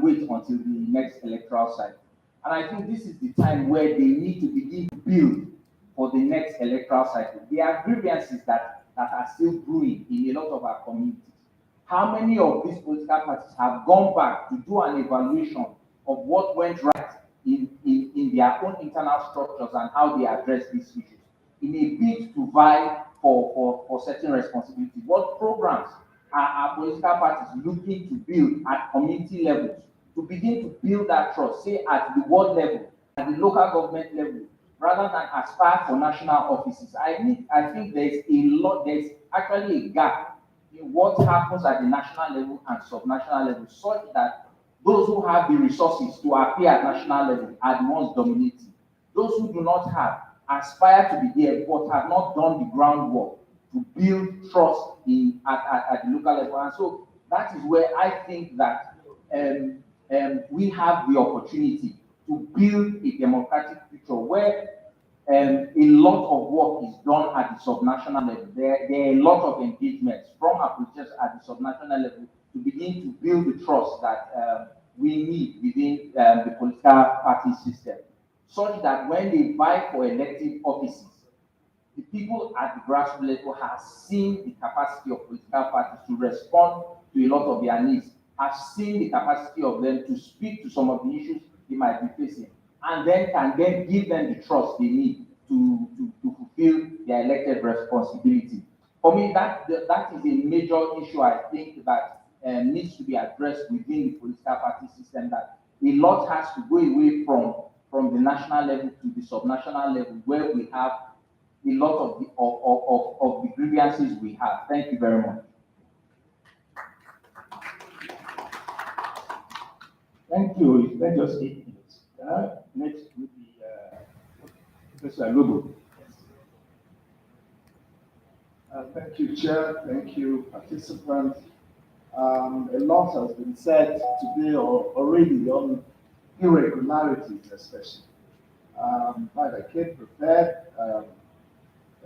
wait until the next electoral cycle. And I think this is the time where they need to begin to build for the next electoral cycle. There are grievances that are still brewing in a lot of our communities. How many of these political parties have gone back to do an evaluation of what went right in their own internal structures and how they address these issues in a bid to vie for certain responsibility? What programs are political parties looking to build at community levels to begin to build that trust, say at the ward level, at the local government level, rather than aspire for national offices? I think there's actually a gap in what happens at the national level and subnational level, such that those who have the resources to appear at national level are the ones dominating. Those who do not have aspire to be there but have not done the groundwork to build trust at the local level. And so that is where I think that we have the opportunity to build a democratic future where a lot of work is done at the subnational level. There are a lot of engagements from our politicians at the subnational level to begin to build the trust that we need within the political party system, such that when they vie for elective offices, the people at the grassroots level have seen the capacity of political parties to respond to a lot of their needs, have seen the capacity of them to speak to some of the issues they might be facing, and then can then give them the trust they need to fulfill their elected responsibility. For me, that is a major issue I think that needs to be addressed within the political party system, that a lot has to go away from the national level to the subnational level, where we have a lot of the grievances we have. Thank you very much. Thank you. Let's just 8 minutes. Next will be Professor Alubo. Thank you, Chair. Thank you, participants. A lot has been said today already on irregularities, especially. I came prepared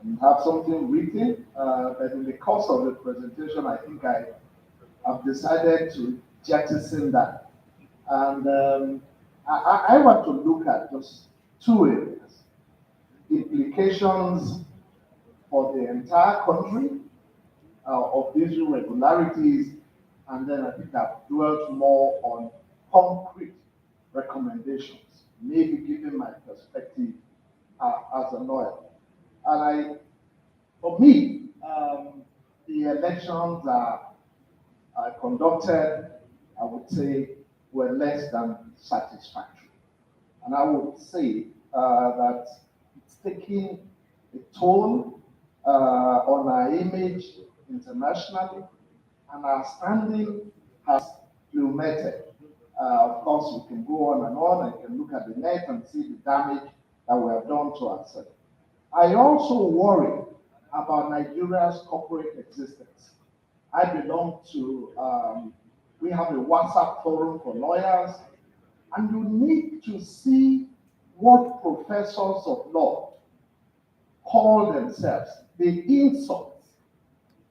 and have something written, but in the course of the presentation, I think I've decided to jettison that. And I want to look at just two areas: implications for the entire country of these irregularities, and then I think I've dwelt more on concrete recommendations, maybe given my perspective as a lawyer. And for me, the elections are conducted, I would say, were less than satisfactory. And I would say that it's taking a toll on our image internationally, and our standing has plummeted. Of course, we can go on and you can look at the net and see the damage that we have done to ourselves. I also worry about Nigeria's corporate existence. I belong to, we have a WhatsApp forum for lawyers, and you need to see what professors of law call themselves. They insult.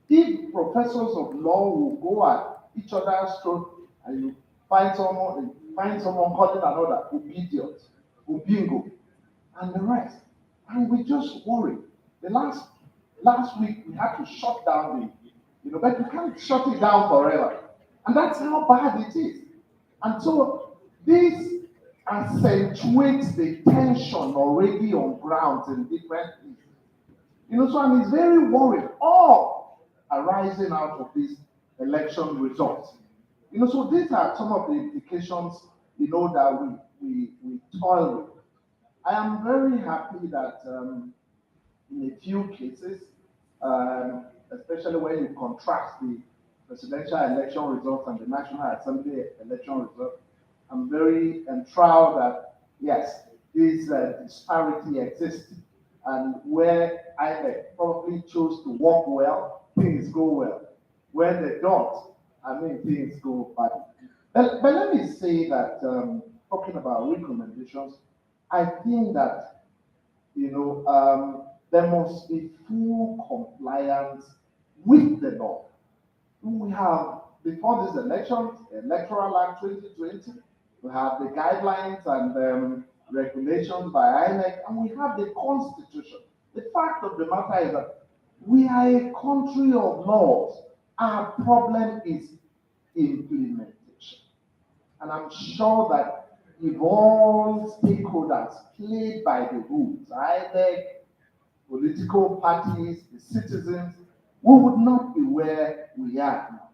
If professors of law will go at each other's throat and you find someone calling another idiot, ubingo, and the rest, and we just worry. The last week we had to shut down but you can't shut it down forever. And that's how bad it is. And so this accentuates the tension already on grounds in different places. So and it's very worrying, all arising out of these election results. So these are some of the implications, that we toil with. I am very happy that in a few cases, especially when you contrast the presidential election results and the National Assembly election results, I'm very enthralled that, yes, this disparity exists, and where INEC probably chose to work well, things go well. Where they don't, things go bad. But let me say that, talking about recommendations, I think that, there must be full compliance with the law. We have before these elections, Electoral Act 2020, we have the guidelines and regulations by INEC, and we have the Constitution. The fact of the matter is that we are a country of laws. Our problem is implementation. And I'm sure that if all stakeholders played by the rules, INEC, political parties, the citizens, we would not be where we are now.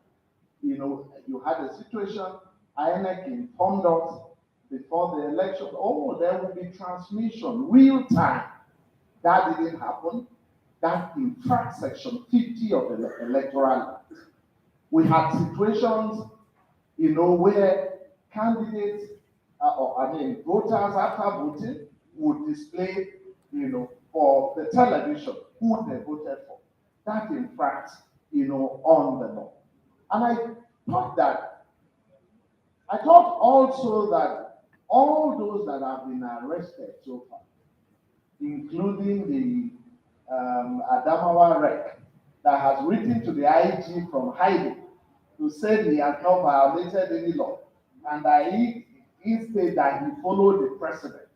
You know, you had a situation, INEC informed us before the election, oh, there will be transmission, real time. That didn't happen. That infracts Section 50 of the Electoral Act. We had situations, you know, where candidates, voters after voting would display, you know, for the television who they voted for. That infracts, you know, on the law. And I thought also that all those that have been arrested so far, including the Adamawa Rec, that has written to the IG from hiding to say he has not violated any law, and that he said that he followed the precedent.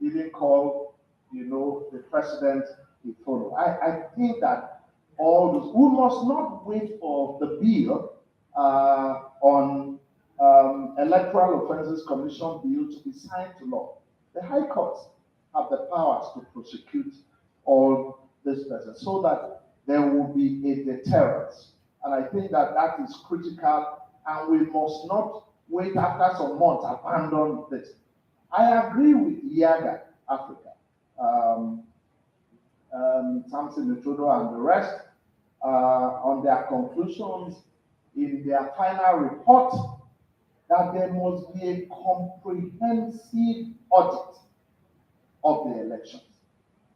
He didn't call, you know, the precedent he followed. I think that all those, we must not wait for the bill on Electoral Offences Commission bill to be signed to law. The High Courts have the powers to prosecute all this person so that there will be a deterrence. And I think that that is critical, and we must not wait after some months, abandon this. I agree with YIAGA Africa, Samson, Itodo, and the rest on their conclusions in their final report that there must be a comprehensive audit of the elections.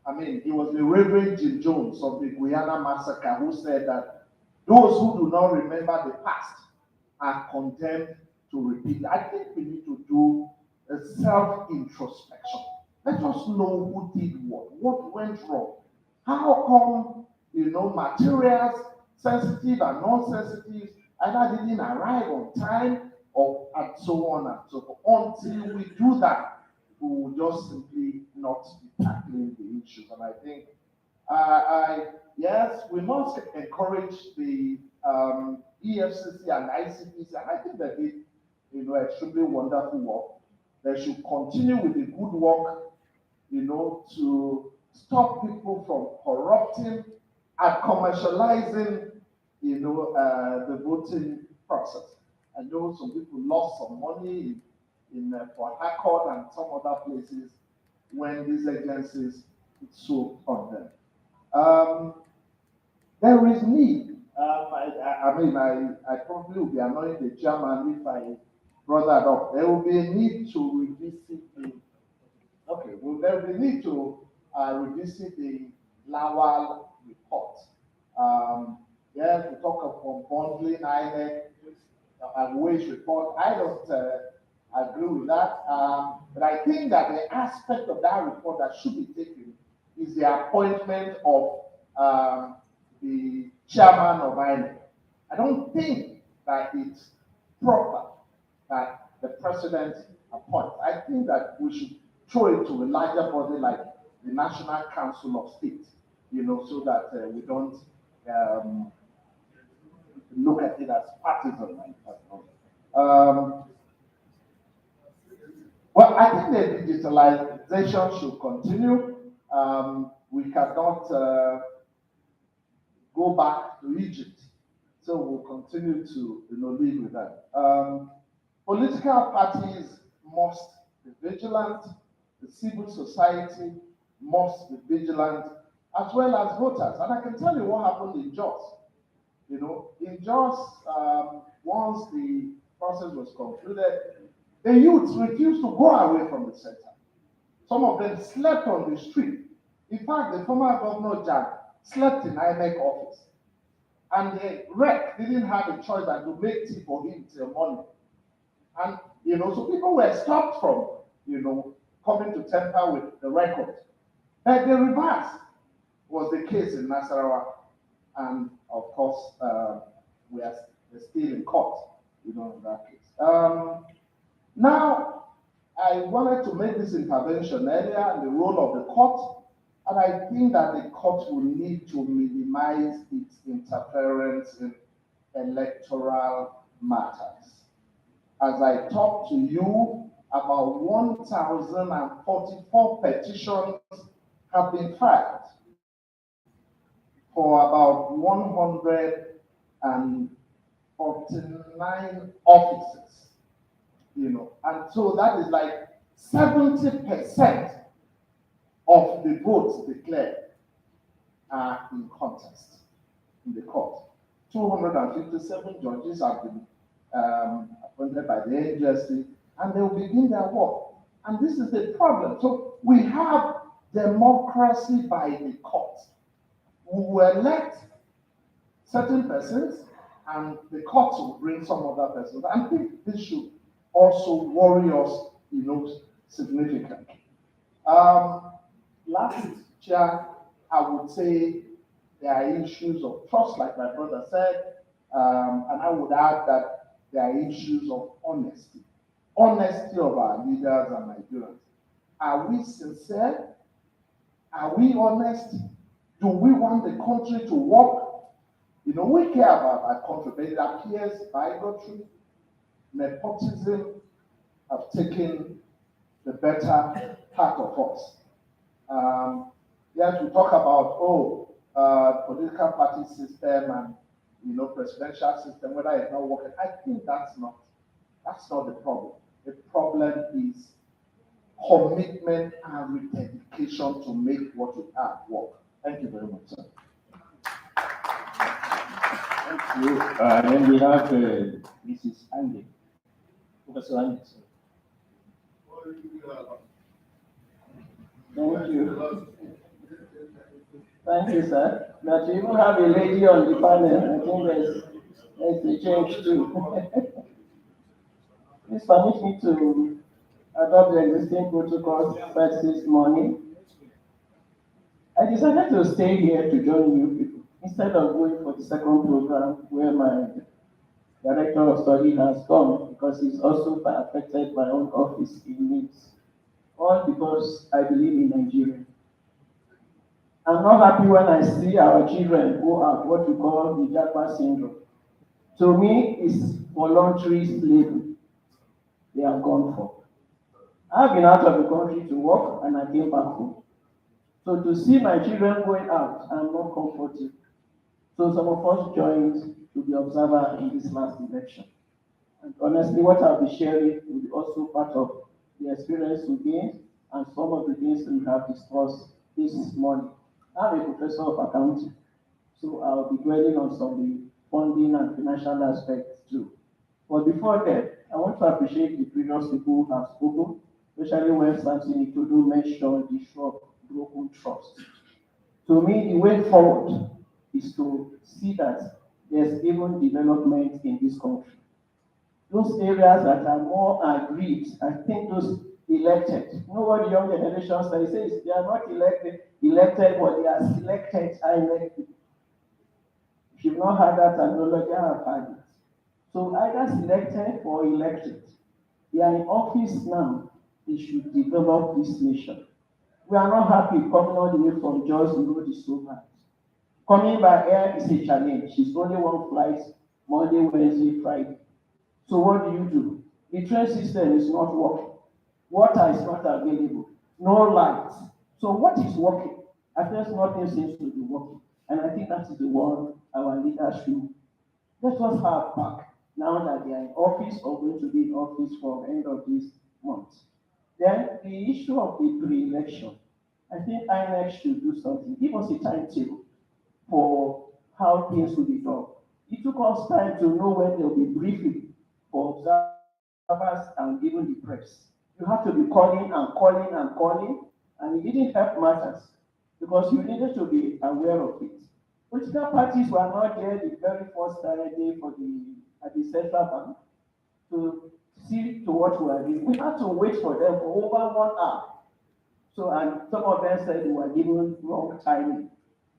I mean, it was the Reverend Jim Jones of the Guyana massacre who said that those who do not remember the past are condemned to repeat. I think we need to do a self-introspection. Let us know who did what went wrong. How come, you know, materials, sensitive and non-sensitive, either didn't arrive on time or and so on and so forth. Until we do that, we will just simply not be tackling the issues. And I think, yes, we must encourage the EFCC and ICPC, and I think they did, you know, extremely wonderful work. They should continue with the good work, you know, to stop people from corrupting and commercializing, you know, the voting process. I know some people lost some money in for Harcourt and some other places when these agencies sold on them. There is need. I probably will be annoying the chairman if I brought that up. There will be a need to revisit the. Okay, well, there will be a need to revisit the Lawal report. Yeah, we talk of bundling INEC and wage report. I don't agree with that. But I think that the aspect of that report that should be taken is the appointment of the chairman of INEC. I don't think that it's proper that the president appoints. I think that we should throw it to a larger body like the National Council of State, you know, so that we don't look at it as partisan. Well, I think the digitalization should continue. We cannot go back to Egypt, so we'll continue to, you know, live with that. Political parties must be vigilant. The civil society must be vigilant, as well as voters. And I can tell you what happened in Jos. You know, in Jos, once the process was concluded, the youths refused to go away from the center. Some of them slept on the street. In fact, the former governor, Jack, slept in INEC office. And the rec didn't have a choice than to make tea for him till morning. And, you know, so people were stopped from, you know, coming to temper with the record. But the reverse was the case in Nasarawa. And of course, the they're still in court, in that case. Now, I wanted to make this intervention earlier on the role of the court, and I think that the court will need to minimize its interference in electoral matters. As I talk to you, about 1,044 petitions have been filed for about 149 offices, and so that is like 70% of the votes declared are in contest in the court. 257 judges have been appointed by the NJSC, and they will begin their work. And this is the problem. So we have democracy by the court. We will elect certain persons, and the courts will bring some other persons. I think this should also worry us, significantly. Last year, I would say there are issues of trust, like my brother said, and I would add that there are issues of honesty of our leaders and Nigerians. Are we sincere? Are we honest? Do we want the country to work? We care about our country, but it appears bigotry, nepotism have taken the better part of us. Yes, we talk about political party system and presidential system, whether it's not working. I think that's not the problem. The problem is commitment and dedication to make what we have work. Thank you very much, sir. Thank you. Then we have Mrs. Andy. Professor Andy. Thank you. Thank you, sir. That you even have a lady on the panel, I think there's a change too. Please permit me to adopt the existing protocols first this morning. I decided to stay here to join you people instead of going for the second program where my director of study has gone, because it's also affected my own office in needs. All because I believe in Nigeria. I'm not happy when I see our children go out what we call the YIAGA syndrome. To me, it's voluntary slavery. They are gone for. I've been out of the country to work and I came back home. So to see my children going out, I'm not comfortable. So some of us joined to be observer in this last election. And honestly, what I'll be sharing will be also part of the experience we gained and some of the things we have discussed this morning. I'm a professor of accounting, so I'll be dwelling on some of the funding and financial aspects too. But before that, I want to appreciate the previous people who have spoken, especially when Samson Itodo mentioned the issue of broken trust. To me, the way forward is to see that there's even development in this country. Those areas that are more agreed, I think those elected, you know what the young generation says, they are not elected, but they are selected, INEC. If you've not heard that terminology, I have heard it. So either selected or elected. They are in office now, they should develop this nation. We are not happy coming all the way from Jos, the road is so bad. Coming by air is a challenge. It's only one flight, Monday, Wednesday, Friday. So what do? The train system is not working. Water is not available. No lights. So what is working? At first, nothing seems to be working. And I think that is the one our leaders should let us have back now that they are in office or going to be in office for the end of this month. Then the issue of the pre-election. I think INEC should do something. Give us a timetable for how things will be done. It took us time to know when there will be briefing for observers and even the press. You have to be calling, and it didn't help matters because you needed to be aware of it. Political parties were not there the very first day at the central bank to see to what we are doing. We had to wait for them for over 1 hour. So, and some of them said we were given wrong timing.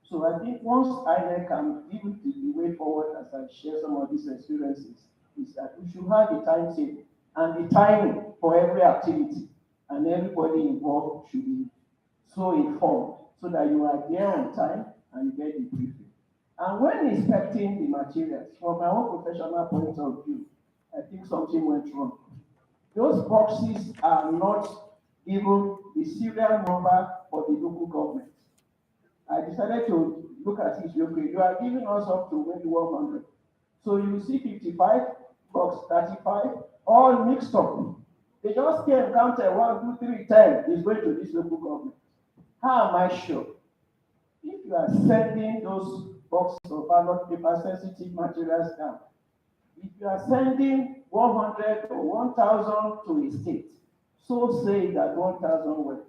So I think once INEC can give the way forward, as I share some of these experiences, is that we should have a timetable and the timing for every activity, and everybody involved should be so informed so that you are there on time and you get the briefing. And when inspecting the materials, from my own professional point of view, I think something went wrong. Those boxes are not even the serial number for the local government. I decided to look at it. Okay, you are giving us up to maybe 100. So you see 55, box 35, all mixed up. They just came, counted 1, 2, 3, 10 is going to this local government. How am I sure? If you are sending those boxes of ballot paper sensitive materials down, if you are sending 100 or 1,000 to a state, so say that 1,000 went.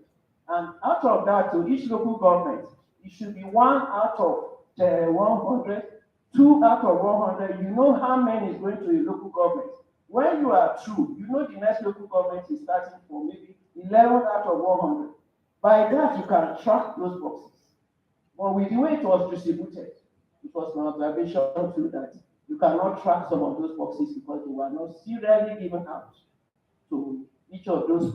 And out of that, to each local government, it should be 1 out of 100, 2 out of 100. You know how many is going to a local government. When you are through, you know the next local government is starting from maybe 11 out of 100. By that, you can track those boxes. But with the way it was distributed, it was an observation too that you cannot track some of those boxes because they were not serially given out to each of those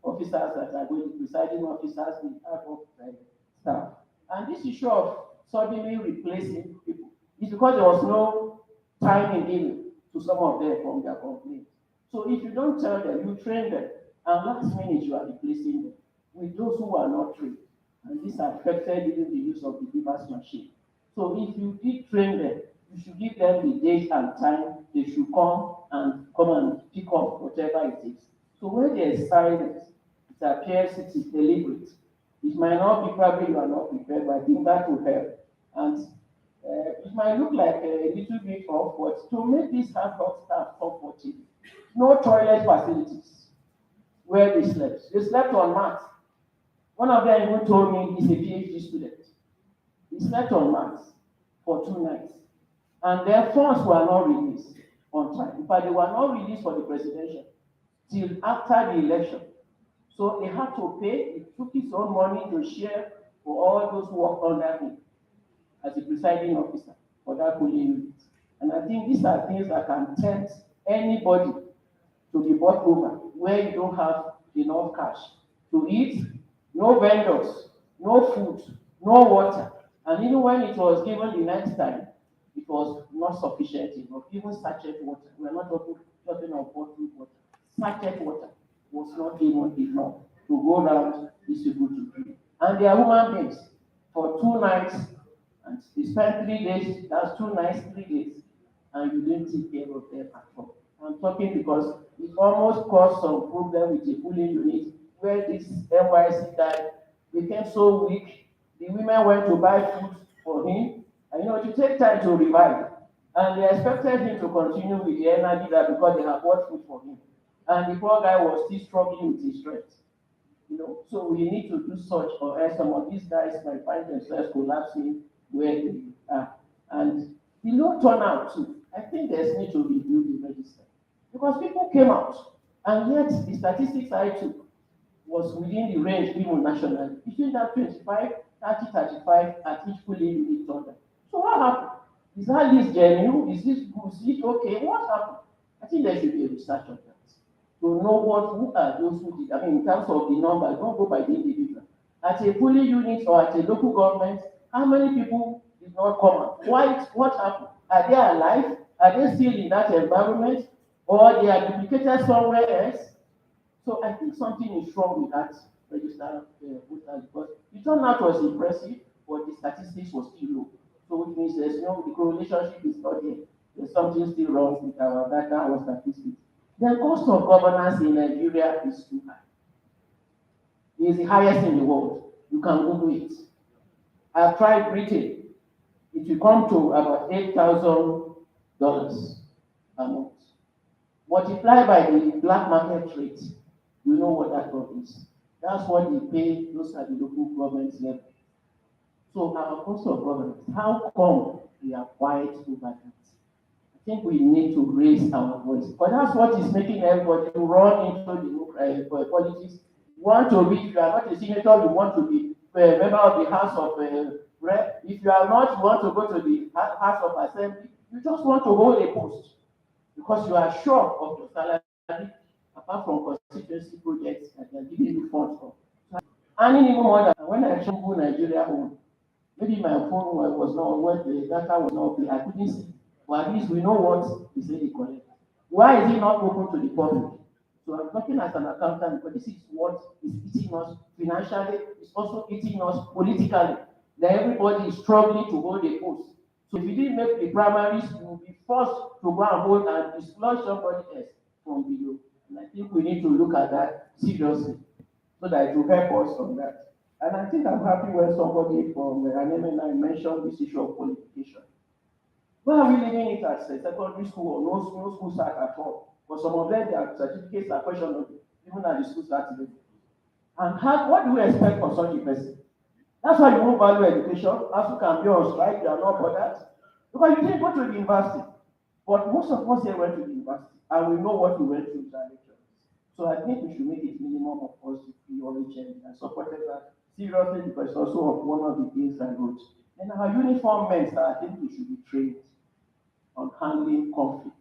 officers that are going to be presiding officers, the staff. And this issue of suddenly replacing people is because there was no time given to some of them from their complaints. So if you don't tell them, you train them, and last minute you are replacing them with those who are not trained. And this affected even the use of the beavers machine. So if you did train them, you should give them the date and time they should come and pick up whatever it is. So when there is silence, it appears it is deliberate. It might not be, probably you are not prepared, but I think that will help. And it might look like a little bit off, but to make this hard-work staff comfortable, no toilet facilities where they slept. They slept on mats. One of them even told me he's a Ph.D. student. He slept on mats for 2 nights. And their funds were not released on time. In fact, they were not released for the presidential till after the election. So they had to pay. He took his own money to share for all those who worked under him as a presiding officer for that polling unit. And I think these are things that can tempt anybody to be bought over where you don't have enough cash to eat, no vendors, no food, no water. And even when it was given the next time, it was not sufficient enough. Even sachet water, we are not talking of bottled water. Sachet water was not even enough to go around these people to drink. And they are human beings for 2 nights, and they spent 3 days, that's 2 nights, 3 days, and you didn't take care of them at all. I'm talking because it almost caused some problem with the polling unit where this NYC guy became so weak. The women went to buy food for him, and it take time to revive. And they expected him to continue with the energy that because they have bought food for him. And the poor guy was still struggling with his strength. So we need to do such, or else some of these guys might find themselves collapsing where they are. And the low turnout too. I think there's need to review the register. Because people came out, and yet the statistics I took was within the range even nationally. Between that 25, 30, 35 at each polling unit turnout. So what happened? Is that list genuine? Is this good? Is it okay? What happened? I think there should be a research on that. To know who are those who did. I mean, in terms of the number, don't go by the individual. At a polling unit or at a local government, how many people did not come out? What happened? Are they alive? Are they still in that environment? Or they are duplicated somewhere else? So I think something is wrong with that register voters because the turnout was impressive, but the statistics was still low. So which means the correlationship is not there. There's something still wrong with our data or statistics. The cost of governance in Nigeria is too high. It is the highest in the world. You can Google it. I've tried Britain. It will come to about $8,000 a month. Multiply by the black market rate, you know what that is. That's what they pay those at the local government level. So our cost of governance, how come we are quiet over that? I think we need to raise our voice. But that's what is making everybody run into the politics. You want to be, if you are not a senator, you want to be a member of the House of rep, if you are not, you want to go to the House of Assembly, you just want to hold a post because you are sure of your salary, apart from constituency projects that they are giving you funds for. Earning even more than when I travel Nigeria home, maybe my phone was not, when the data was not free, I couldn't see. But at least we know what they say they collect. Why is it not open to the public? So I'm talking as an accountant, but this is what is eating us financially, it's also eating us politically. That everybody is struggling to hold a post. So if you didn't make the primaries, you will be forced to go and vote and dislodge somebody else from below. And I think we need to look at that seriously so that it will help us on that. And I think I'm happy when somebody from Anyaele mentioned this issue of qualification. Why are we leaving it as a secondary school or no school start at all? For some of them, their certificates are questionable, even at the school start level. And what do we expect from such a person? That's why you won't value education. As you can be on strike, you are not bothered. Because you didn't go to the university. But most of us here went to the university, and we know what we went through with our lecturers. So I think we should make it minimum of us to be OHM and supported that seriously because it's also one of the things I wrote. And our uniform men, I think we should be trained on handling conflict.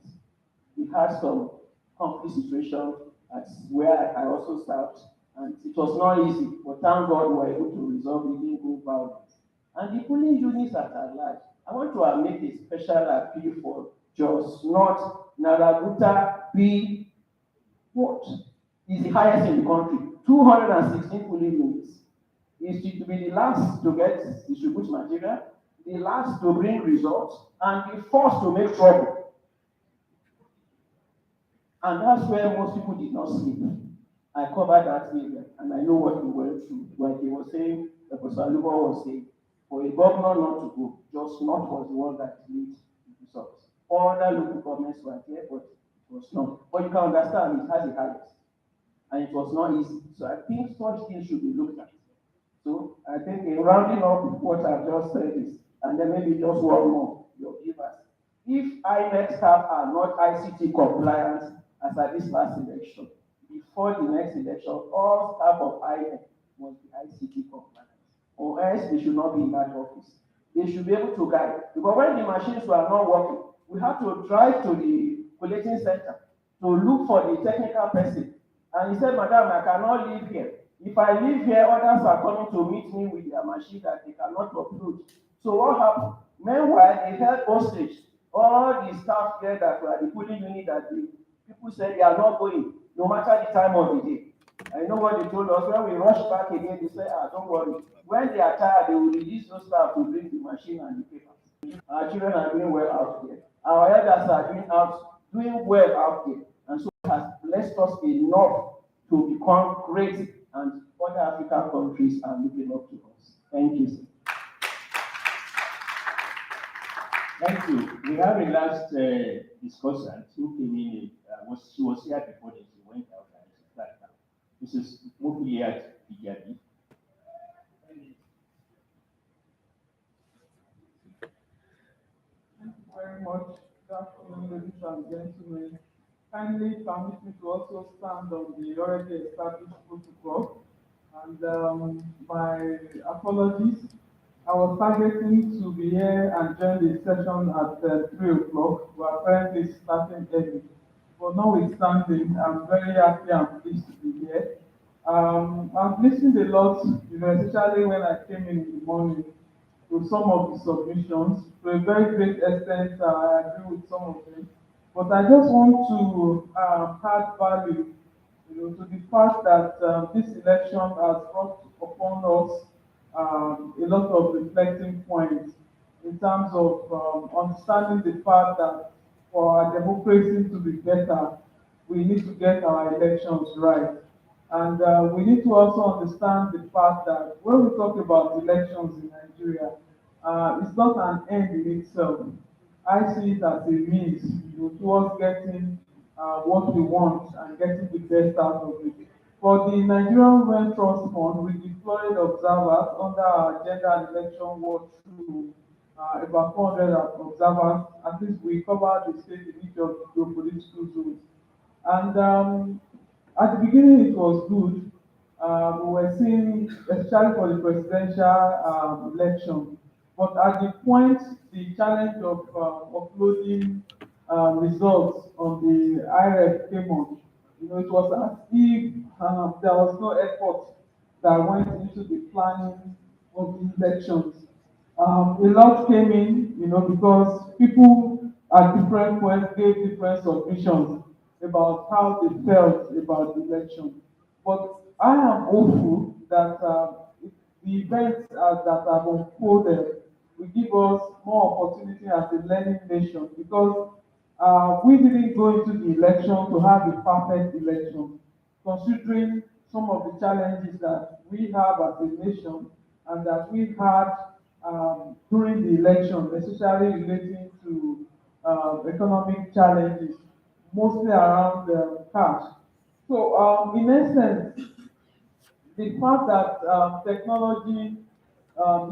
We had some conflict situation at where I also served, and it was not easy, but thank God we were able to resolve it, didn't go violence. And the polling units at large, I want to make a special appeal for Jos North, Narabuta, B, what is the highest in the country? 216 polling units. It should be the last to get distribute material, the last to bring results, and the first to make trouble. And that's where most people did not sleep. I covered that area, and I know what we went through. Like he was saying, Professor Alubo was saying, for a governor not to go, just not was the one that leads the results. Other local governments were there, but it was not. But you can understand, it has a highest, and it was not easy. So I think such things should be looked at. So I think in rounding up what I've just said is, and then maybe just one more, your givers. If INEC staff are not ICT compliant as at this last election, before the next election, all staff of INEC must be ICT compliant, or else they should not be in that office. They should be able to guide. Because when the machines were not working, we had to drive to the collating center to look for the technical person. And he said, Madam, I cannot live here. If I live here, others are coming to meet me with their machine that they cannot upload. So what happened? Meanwhile, they held hostage all the staff there that were the polling unit that the people said they are not going, no matter the time of the day. I know what they told us. When we rushed back again, they said, don't worry. When they are tired, they will release those staff to bring the machine and the papers. Our children are doing well out there. Our elders are doing well out there. And so it has blessed us enough to become great, and other African countries are looking up to us. Thank you, sir. Thank you. We have a last discussant who came in. She was here before that. She went out and she's back now. This is Mufuliat Fijabi. Thank you very much. Good afternoon, ladies and gentlemen. Kindly permit me to also stand on the already established protocol. And my apologies. I was targeting to be here and join the session at 3 o'clock. We are currently starting early. But notwithstanding, I'm very happy and pleased to be here. I've listened a lot, especially when I came in the morning, to some of the submissions. To a very great extent, I agree with some of them. But I just want to add value, to the fact that this election has brought upon us a lot of reflecting points in terms of understanding the fact that for our democracy to be better, we need to get our elections right. And we need to also understand the fact that when we talk about elections in Nigeria, it's not an end in itself. I see it as a means, towards getting what we want and getting the best out of it. For the Nigerian Women Trust Fund, we deployed observers under our gender and election watch through about 400 observers. At least we covered the state in each of the political zones. And at the beginning, it was good. We were seeing, especially for the presidential election, But at the point the challenge of uploading results on the IREF came on, it was as if there was no effort that went into the planning of the elections. A lot came in, because people at different points gave different submissions about how they felt about the election. But I am hopeful that the events that have unfolded will give us more opportunity as a learning nation, because we didn't go into the election to have a perfect election, considering some of the challenges that we have as a nation and that we had during the election, especially relating to economic challenges, mostly around cash. So, in essence, the fact that technology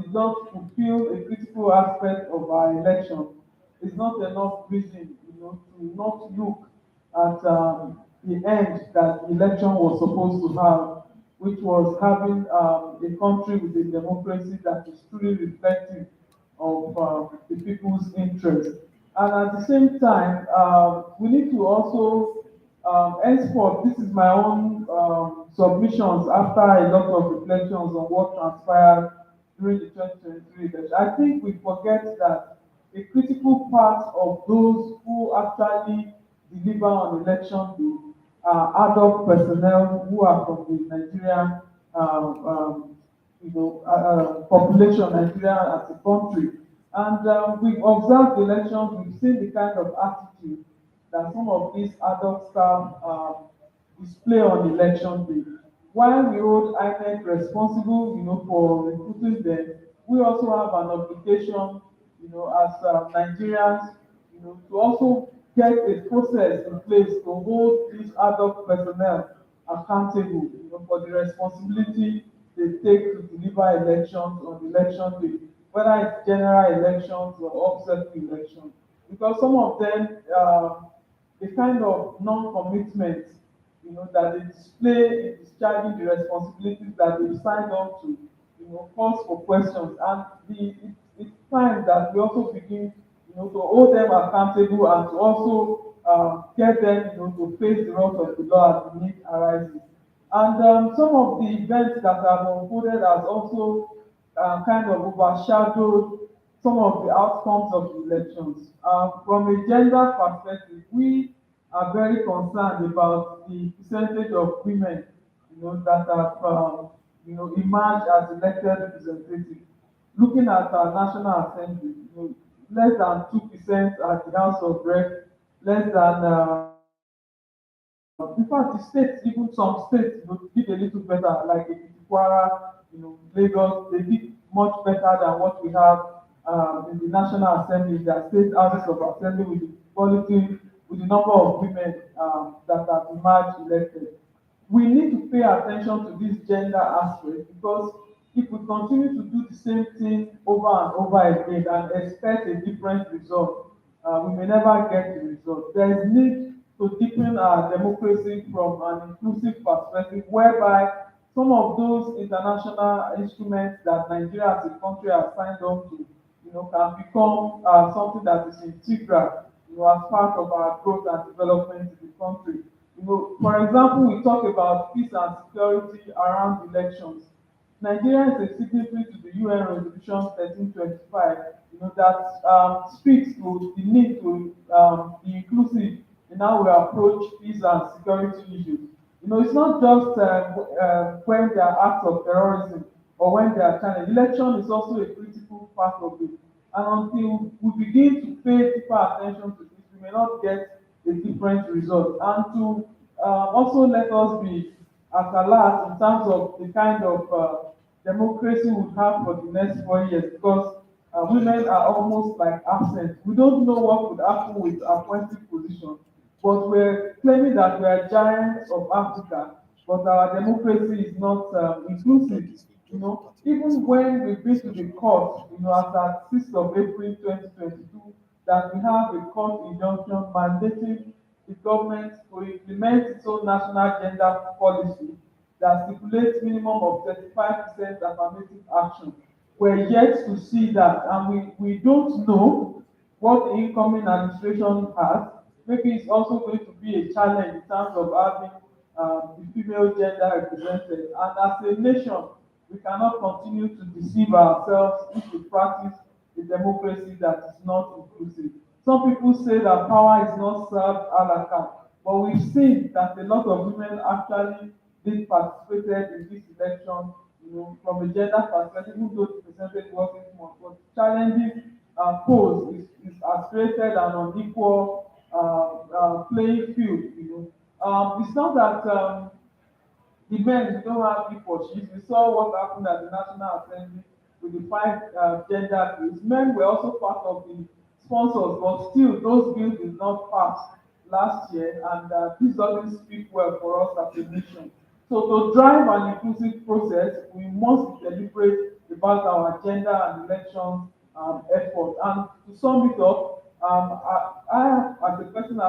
did not fulfill a critical aspect of our election is not enough reason, to not look at the end that the election was supposed to have, which was having a country with a democracy that is truly reflective of the people's interest. And at the same time, we need to also henceforth, this is my own submissions after a lot of reflections on what transpired during the 2023 election. I think we forget that a critical part of those who actually deliver on election day are adult personnel who are from the Nigerian population, Nigeria as a country. And we've observed the elections, we've seen the kind of attitude that some of these adult staff display on election day. While we hold INEC responsible, for recruiting them, we also have an obligation, as Nigerians, to also get a process in place to hold these adult personnel accountable, for the responsibility they take to deliver elections on election day, whether it's general elections or offset elections. Because some of them, the kind of non-commitment, that they display in discharging the responsibilities that they signed on to, calls for questions. And it's time that we also begin, to hold them accountable and to also get them, to face the wrath of the law as the need arises. And some of the events that have unfolded has also kind of overshadowed some of the outcomes of the elections. From a gender perspective, we are very concerned about the percentage of women, that have, emerged as elected representatives. Looking at our National Assembly, less than 2% at the House of Rep, less than in fact, the states, even some states, did a little better, like in Kwara, Lagos, they did much better than what we have in the National Assembly, their state houses of assembly, with the quality, with the number of women that have emerged elected. We need to pay attention to this gender aspect, because if we continue to do the same thing over and over again and expect a different result, we may never get the result. There is need to deepen our democracy from an inclusive perspective, whereby some of those international instruments that Nigeria as a country has signed on to, can become something that is integral, as part of our growth and development in the country. For example, we talk about peace and security around elections. Nigeria is a signatory to the UN Resolution 1325, that speaks to the need to be inclusive in how we approach peace and security issues. It's not just when there are acts of terrorism or when there are challenges. Election is also a critical part of it. And until we begin to pay deeper attention to this, we may not get a different result. And to also let us be at alert in terms of the kind of democracy we have for the next 4 years, because women are almost like absent. We don't know what would happen with appointed positions, but we're claiming that we are giants of Africa, but our democracy is not inclusive. Even when we've been to the court, as at 6th of April 2022, that we have a court injunction mandating the government to implement its own national gender policy that stipulates minimum of 35% affirmative action. we're yet to see that, and we don't know what the incoming administration has. Maybe it's also going to be a challenge in terms of having the female gender represented. And as a nation, we cannot continue to deceive ourselves if we practice a democracy that is not inclusive. Some people say that power is not served a la carte, but we've seen that a lot of women actually did participated in this election, from a gender perspective, even though the percentage wasn't much. But challenging pose has created an unequal playing field. It's not that the men, we don't have big for sheep. We saw what happened at the National Assembly with the five gender bills. Men were also part of the sponsors, but still those bills did not pass last year, and this doesn't speak well for us as a nation. So to drive an inclusive process, we must be deliberate about our gender and elections effort. And to sum it up, I as a person,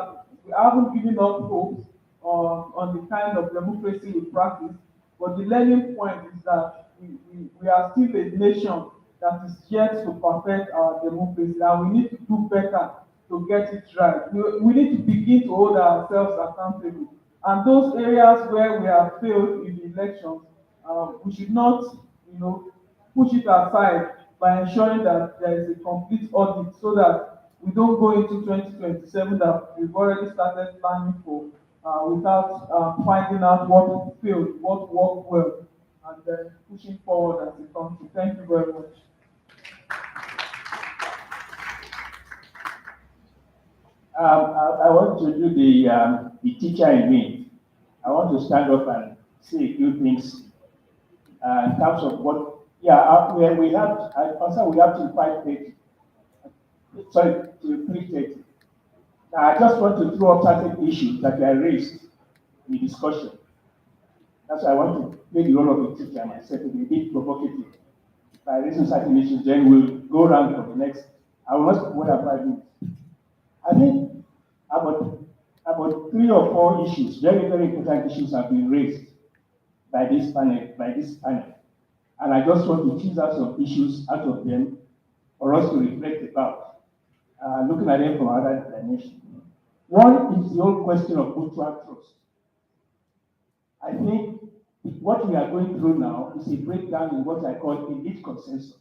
we haven't given up hope on the kind of democracy we practice, but the learning point is that we are still a nation that is yet to perfect our democracy, and we need to do better to get it right. We need to begin to hold ourselves accountable. And those areas where we have failed in the elections, we should not, push it aside by ensuring that there is a complete audit so that we don't go into 2027 that we've already started planning for without finding out what failed, what worked well, and then pushing forward as a country. Thank you very much. I want to do the teacher in me. I want to stand up and say a few things in terms of what, where we have, also we have to 5:30, sorry, to 3:30. Now, I just want to throw up certain issues that were raised in the discussion. That's why I want to play the role of the teacher myself to be a bit provocative. By raising certain issues, then we'll go around for the next. I will not speak more than 5 minutes. I think about 3 or 4 issues, very, very important issues, have been raised by this panel. And I just want to choose out some issues out of them for us to reflect about, looking at them from another dimension. One is the whole question of mutual trust. I think what we are going through now is a breakdown in what I call elite consensus.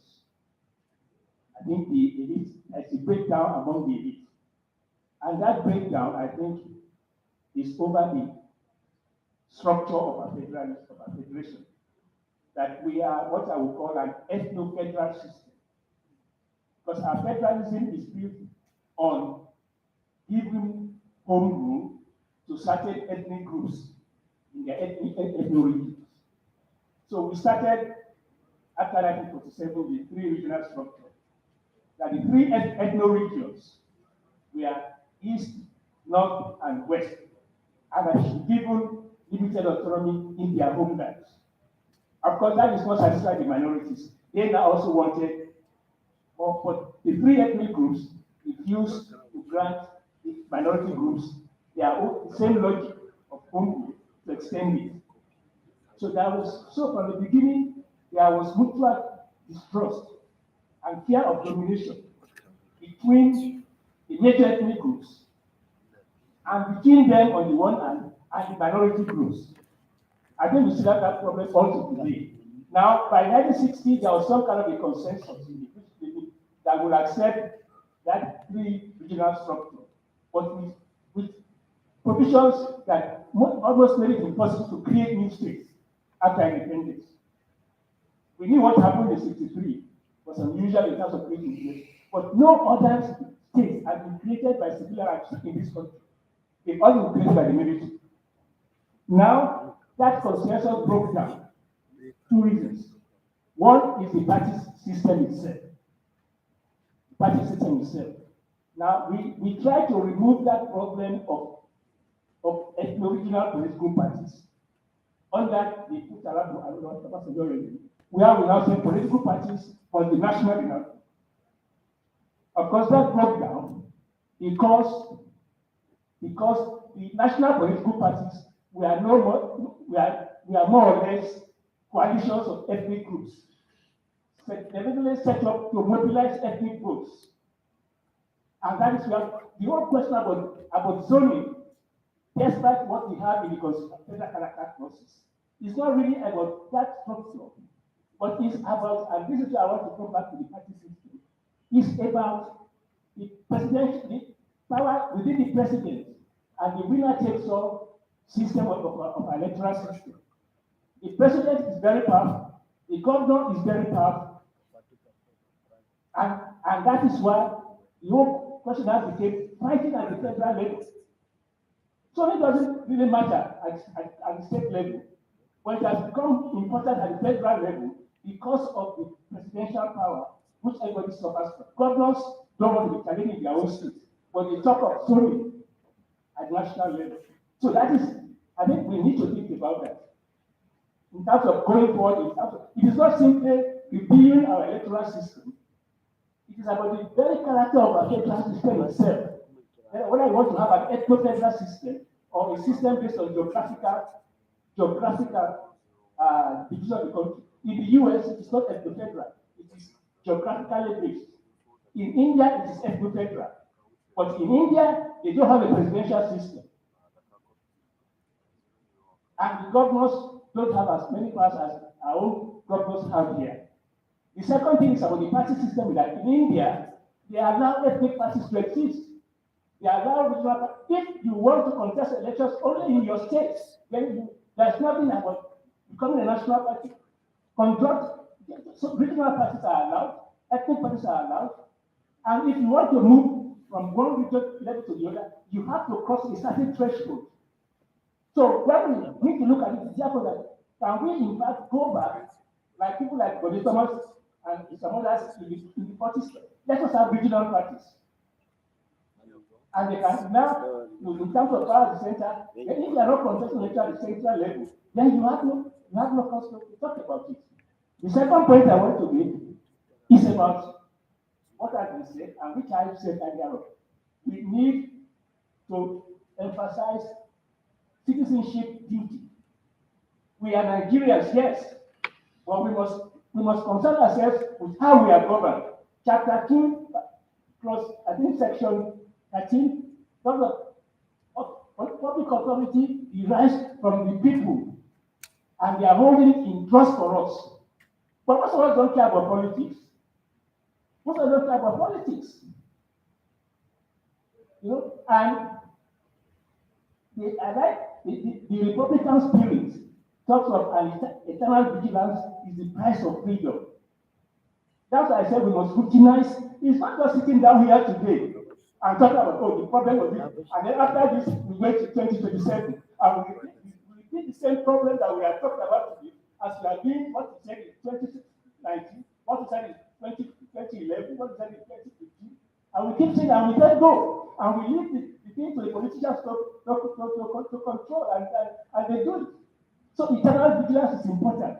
I think the elite is a breakdown among the elite. And that breakdown, I think, is over the structure of our federation. That we are what I would call an ethno-federal system. Because our federalism is built on giving home rule to certain ethnic groups in their ethno regions. So we started after 1947 with 3 regional structures. That the 3 ethno regions were East, North, and West, and are given limited autonomy in their homelands. Of course, that is what satisfied the minorities. They now also wanted, but the 3 ethnic groups refused to grant the minority groups their own same logic of home to extend it. So from the beginning, there was mutual distrust and fear of domination between the major ethnic groups and between them on the one hand and the minority groups. I think we still have that problem also today. Now, by 1960, there was some kind of a consensus in the people that would accept that 3 regional structure, but with provisions that almost made it impossible to create new states after independence. We knew what happened in 1963 was unusual in terms of creating states, but no other states have been created by civil rights in this country. They've all been created by the military. Now, that consensus broke down. 2 reasons. One is the party system itself. Now, we try to remove that problem of ethno-regional political parties under the where we now say political parties for the national enough. Of course, that broke down because the national political parties we are more or less coalitions of ethnic groups nevertheless set up to mobilize ethnic votes. And that is where the whole question about zoning, despite what we have in the federal character process, is not really about that structure, but it's about, and this is where I want to come back to the party system, it's about the president, the power within the president, and the winner takes all system of electoral system. The president is very powerful, the governor is very powerful, and that is why the whole question has become fighting at the federal level. So it doesn't really matter at the state level, but it has become important at the federal level because of the presidential power, which everybody suffers from. Governors don't want to be challenging their own state, but they talk of zoning at national level. So that is, I think we need to think about that. In terms of going forward, it is not simply reviewing our electoral system. It is about the very character of our electoral system itself. Whether you want to have an ethno-federal system or a system based on geographical division of the country. In the US, it is not ethno-federal, it is geographically based. In India, it is ethno-federal. But in India, they don't have a presidential system. And the governors don't have as many powers as our own governors have here. The second thing is about the party system, that in India, they allow ethnic parties to exist. They allow regional parties. If you want to contest elections only in your state, then there's nothing about becoming a national party. So regional parties are allowed, ethnic parties are allowed, and if you want to move from one region level to the other, you have to cross a certain threshold. So when we need to look at it, it's therefore that can we in fact go back, like people like Bolade Thomas and some others in the 40s, let us have regional parties. And they can now, in terms of power at the center, if they are not contesting elections at the central level, then you have no cause to talk about it. The second point I want to make is about what has been said, and which I said earlier on. We need to emphasize citizenship duty. We are Nigerians, yes, but we must concern ourselves with how we are governed. Chapter 2, plus I think section 13, talks of public authority derives from the people, and they are holding it in trust for us. But most of us don't care about politics. Most of us don't care about politics. You know, and the Republican spirit talks of an eternal vigilance is the price of freedom. That's why I said we must scrutinize. It's not just sitting down here today and talking about, the problem of this. And then after this, we went to 2027 and we repeat the same problem that we are talking about today as we are doing what we said in 2019, what we said in 2011, what we said in 2015. And we keep saying, and we let go. And we leave the thing to the politicians to control, and they do it. So eternal vigilance is important.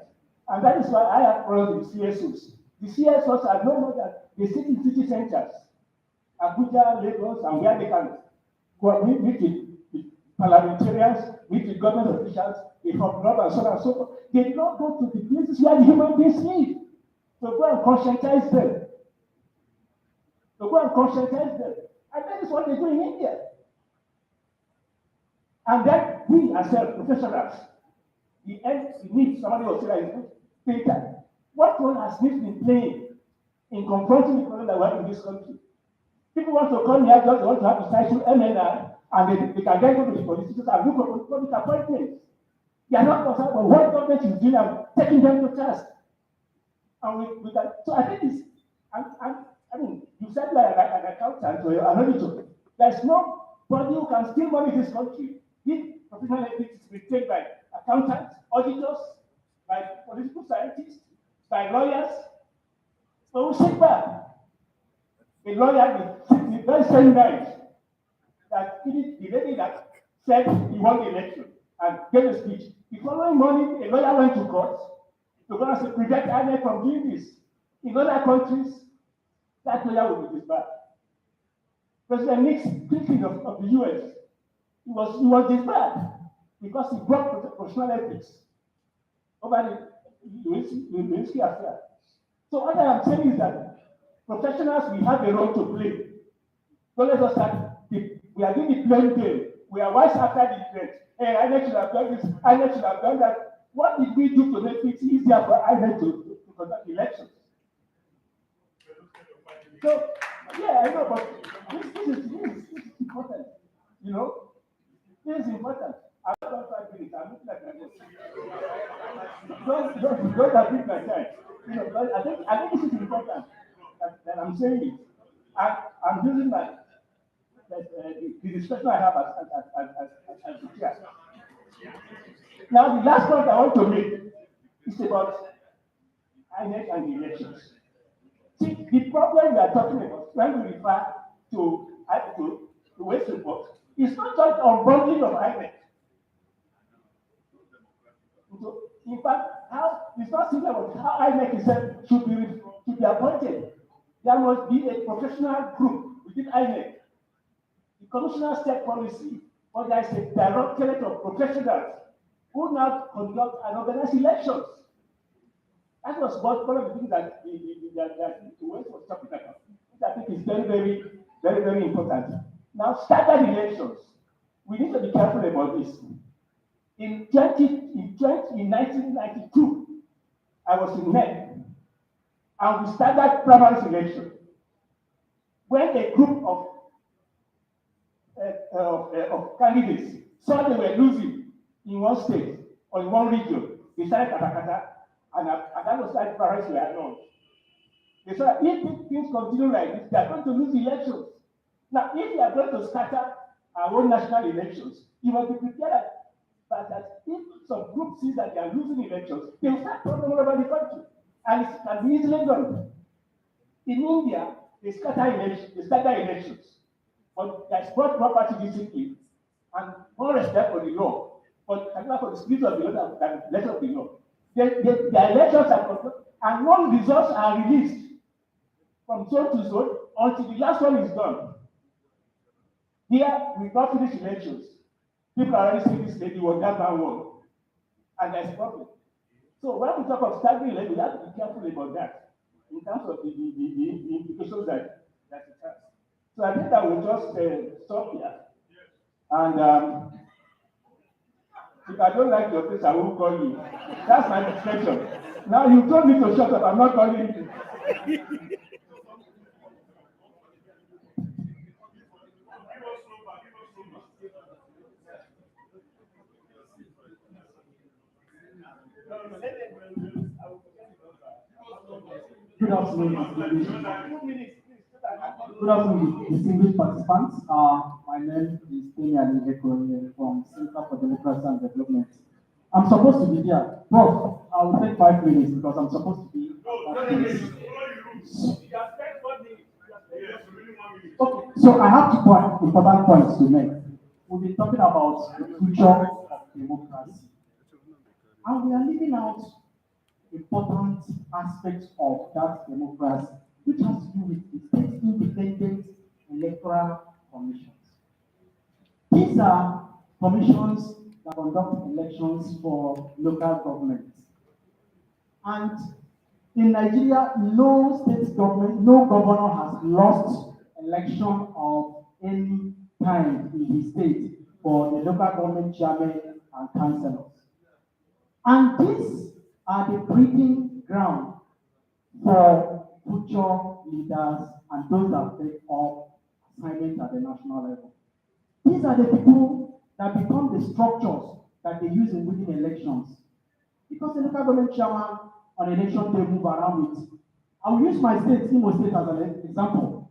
And that is why I have problems with CSOs. The CSOs are no more than they sit in city centers, Abuja, Lagos, and where they can go meet with parliamentarians, meet with government officials, they hobnob and so on and so forth. They do not go to the places where the human beings live to go and conscientize them. And that is what they do in India. And then we ourselves, professionals, the need, somebody will say that Peter, what role has NIF been playing in confronting the problem that we have in this country? People want to come here, just want to have the title MNR, and they can then go to the politicians and look for public appointments. They are not concerned about what government is doing and taking them to task. And we can, so I think it's, I mean, you said like an accountant or an auditor. There's nobody who can steal money in this country. This professional ethics is retained by accountants, auditors, by political scientists, by lawyers. So we sit back. A lawyer is very same night that the lady that said he won the election and gave a speech. The following morning, a lawyer went to court to go and prevent INEC from doing this. In other countries, that lawyer will be disbarred. President Nixon of the US, he was disbarred because he broke professional ethics over the Lewinsky affair. So what I am saying is that professionals, we have a role to play. So let us start. We are doing the blame game. We are wise after the event. Hey, INEC should have done this, INEC should have done that. What did we do to make it easier for INEC to conduct elections? So, yeah, I know, but this is important. You know, this is important. I'm not 5 minutes. I'm looking at my notes. Don't abuse my time. You know, because I think this is important that I'm saying it. I'm using my the discussion I have as the chair. Now, the last point I want to make is about INEC and the elections. See, the problem we are talking about when we refer to waste report is not just unbundling of INEC. So, in fact, it's not simply about how INEC itself should be appointed. There must be a professional group within INEC. The commissioner set policy, but there is a directorate of professionals who now conduct and organize elections. That was one of the things that the West was talking about, which I think is very important. Now, staggered elections. We need to be careful about this. In 1992, I was in NEC, and we staggered primary election. When a group of candidates saw they were losing in one state or in one region, they started katakata, and that was like priorities were announced. They said if things continue like this, they are going to lose elections. Now, if we are going to scatter our own national elections, you must be prepared that if some group sees that they are losing elections, they will start problems all over the country, and it can be easily done. In India, they scatter elections, but there's both property discipline and more respect for the law, but for the spirit of the law than the letter of the law. The elections are conducted, and no results are released from zone to zone until the last one is done. Here, we not finish elections. People are already saying this lady was that man won, and there's a problem. So when we talk of staggering elections, we have to be careful about that in terms of the implications that it has. So I think I will just stop here. And if I don't like your place, I won't call you. That's my discretion. Now you told me to shut up. I'm not calling you. Good afternoon, distinguished participants. My name is Anyaele from Center for Democracy and Development. I'm supposed to be here. Prof, I will take 5 minutes because I'm supposed to be. Okay, so I have 2 important points to make. We'll be talking about the future of democracy. And we are leaving out important aspects of that democracy, which has to do with the state independent electoral commissions. These are commissions that conduct elections for local governments. And in Nigeria, no state government, no governor has lost election of any kind in his state for the local government chairman and councillors. And these are the breeding ground for future leaders and those that take up assignments at the national level. These are the people that become the structures that they use in winning elections. Because the local government chairman on election day move around it. I will use my state, Imo State, as an example.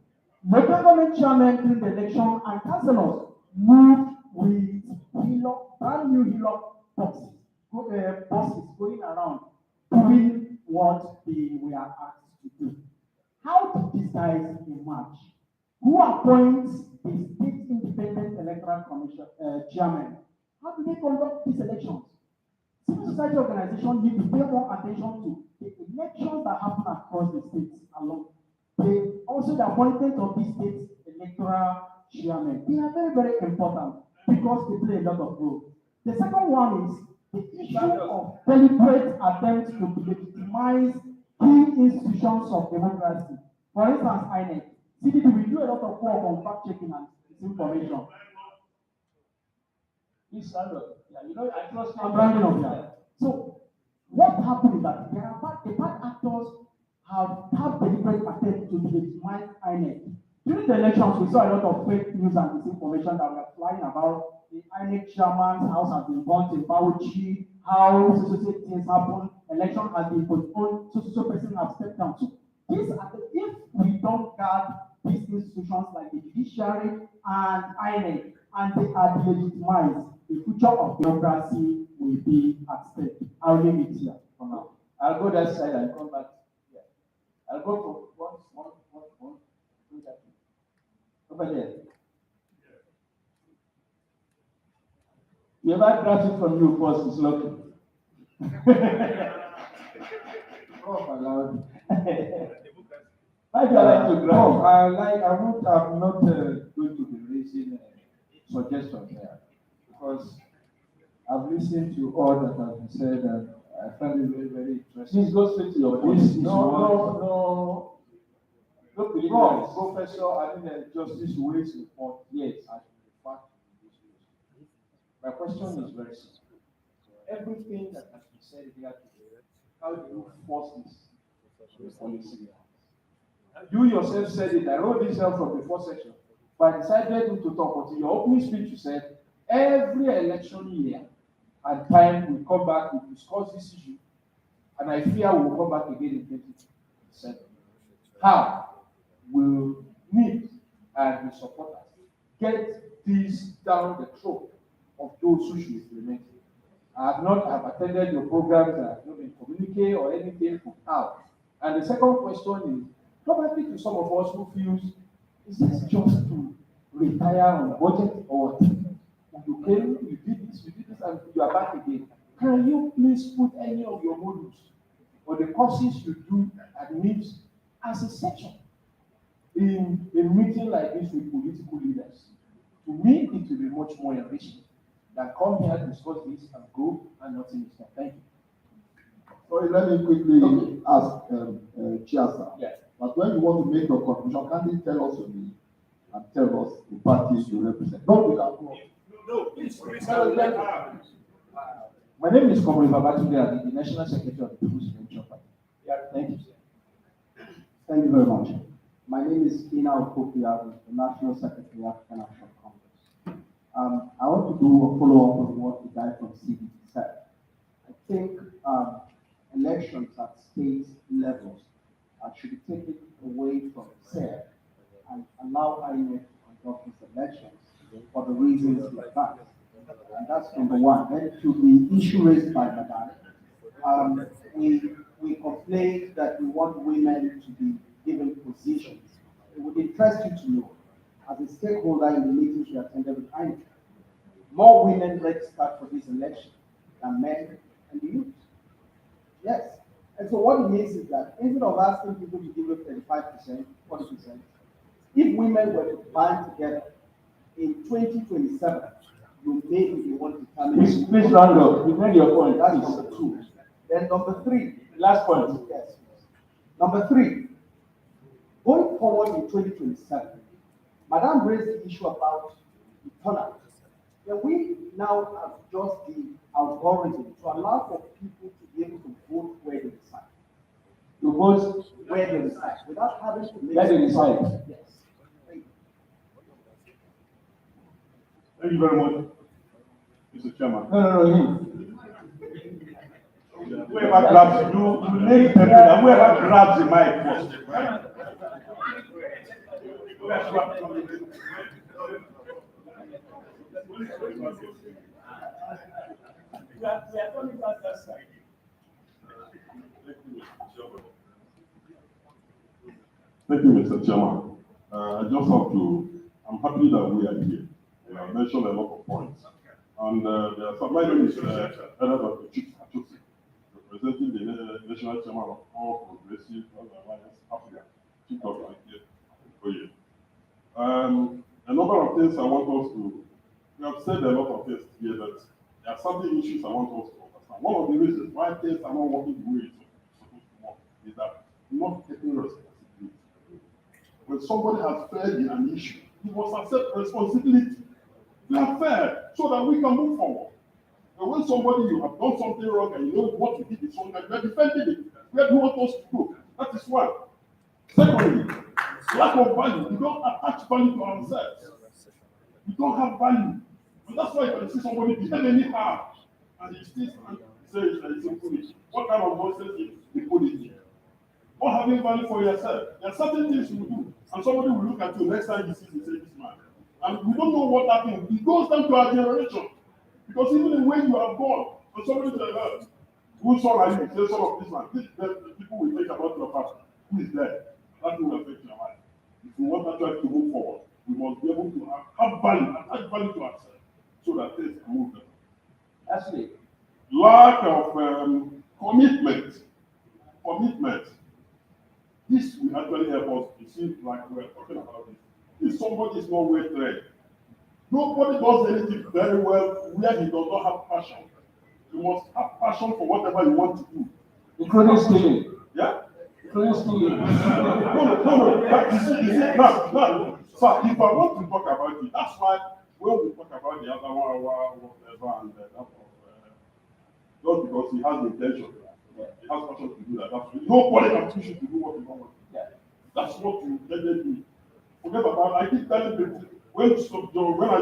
Local government chairman during the election and councillors moved with brand new HELOC boxes going around doing what they were asked to do. How did these guys emerge? Who appoints the State Independent Electoral Commission chairman? How do they conduct these elections? Civil society organizations need to pay more attention to the elections that happen across the states alone. Also, the appointment of these state electoral chairmen. They are very important because they play a lot of role. The second one is the issue of deliberate attempts to legitimize key institutions of democracy. For instance, INEC. CDP, we do a lot of work on fact checking and disinformation. Please stand up. Yeah, you know, I trust I'm rounding up now. So, what happened is that the bad actors have deliberate attempt to legitimize INEC. During the elections, we saw a lot of fake news and disinformation that were flying about. The INEC chairman's house has been burnt in Bauchi, how so things happen, election has been postponed, so person has stepped down. So, if we don't guard these institutions like the judiciary and INEC, and they are delegitimized, the future of democracy will be at stake. I'll leave it here for now. I'll go that side and come back. Yeah. I'll go for one. Over there. Whoever grabs it from you first is lucky. Oh, allowed. Why do I like to grab? No, I would have not going to be raising suggestions here because I've listened to all that has been said and I find it very, very interesting. Please go straight to your point. No. Look, Professor, I think Justice Wade's report, yes, I should refer to this issue. My question is very simple. Everything that has been said here today, how do you force this to the policy? You yourself said it. I wrote this out from the first section, but I decided to talk. But in your opening speech, you said every election year and time we come back, we discuss this issue, and I fear we'll come back again in 2027. How will NIP and the supporters get this down the throat of those who should implement it? I have attended your programs, I have not been communicating or anything from how. And the second question is, probably to some of us who feels, is this just to retire on a budget or what? You came, you did this, and you are back again. Can you please put any of your modules or the courses you do at NIPS as a section in a meeting like this with political leaders? To me, it will be much more enriching than come here, discuss this, and go, and nothing is done. Thank you. Sorry, let me quickly ask Chiasa. Yeah. But when you want to make your contribution, can you tell us your name and tell us the parties you represent? No, please. My name is Komori Babatunde, the National Secretary of the People's Election Party. Yeah, thank you. Thank you very much. My name is Okoh, the National Secretary of the National Congress. I want to do a follow-up on what the guy from CDP said. I think elections at state levels should be taken away from SER and allow INEC to conduct these elections for the reasons he advanced. And that's number one. Then to the issue raised by Madame, we complained that we want women to be given positions. It would interest you to know, as a stakeholder in the meetings we attended with INEC, more women registered for this election than men and the youth. Yes. And so what it means is that instead of asking people to give up 35%, 40%, if women were to band together in 2027, you may be one to determine. Please round up. You made your point. That's number two. Then number three. Last point. Yes. Number three. Going forward in 2027, Madame raised the issue about the turnout. Then we now adjust the algorithm to allow for people to be able to vote where they decide. To vote where they decide, without having to make where they decide. Yes. Thank you. Thank you very much, Mr. Chairman. No, him. Whoever grabs you name people, and whoever grabs the mic first. Thank you, Mr. Chairman. I just have to, I'm happy that we are here. I mentioned a lot of points. And there are some, my name is Dr. Chief Achusi, representing the National Chairman of All Progressive Alliance Africa, Chief Dr. Okoh. A number of things I want us to, we have said a lot of things here that there are certain issues I want us to understand. One of the reasons why things are not working the way it's supposed to work is that not taking responsibility. When somebody has failed in an issue, he must accept responsibility. They are fair so that we can move forward. And when somebody you have done something wrong and you know what you did is wrong, and you are defending it, where do you want us to go? That is one. Secondly, lack of value. We don't attach value to ourselves. We don't have value. And that's why you can see somebody behave anyhow and he still says it's a foolish. What kind of nonsense is the foolish? Not having value for yourself. There are certain things you will do, and somebody will look at you next time he sees you say this man. And we don't know what happened. It goes down to our generation. Because even the way you have gone, and somebody says, whose son are you? Say son of this man. The people will think about your past. Who is there? That will affect your life. If we want actually to move forward, we must be able to have value, attach value to ourselves, so that things can move. Actually, Lack of commitment. Commitment. This will actually help us. It seems like we're talking about this. If somebody is not well trained, nobody does anything very well where he does not have passion. You must have passion for whatever you want to do. including stealing. Yeah? Including stealing. No. Now, sir, if I want to talk about it, that's why when we talk about the other one, whatever, and that just because he has the intention, he has passion to do that. Nobody can push you to do what you don't want to do. That's what you get to do. Forget about it. I keep telling people, when I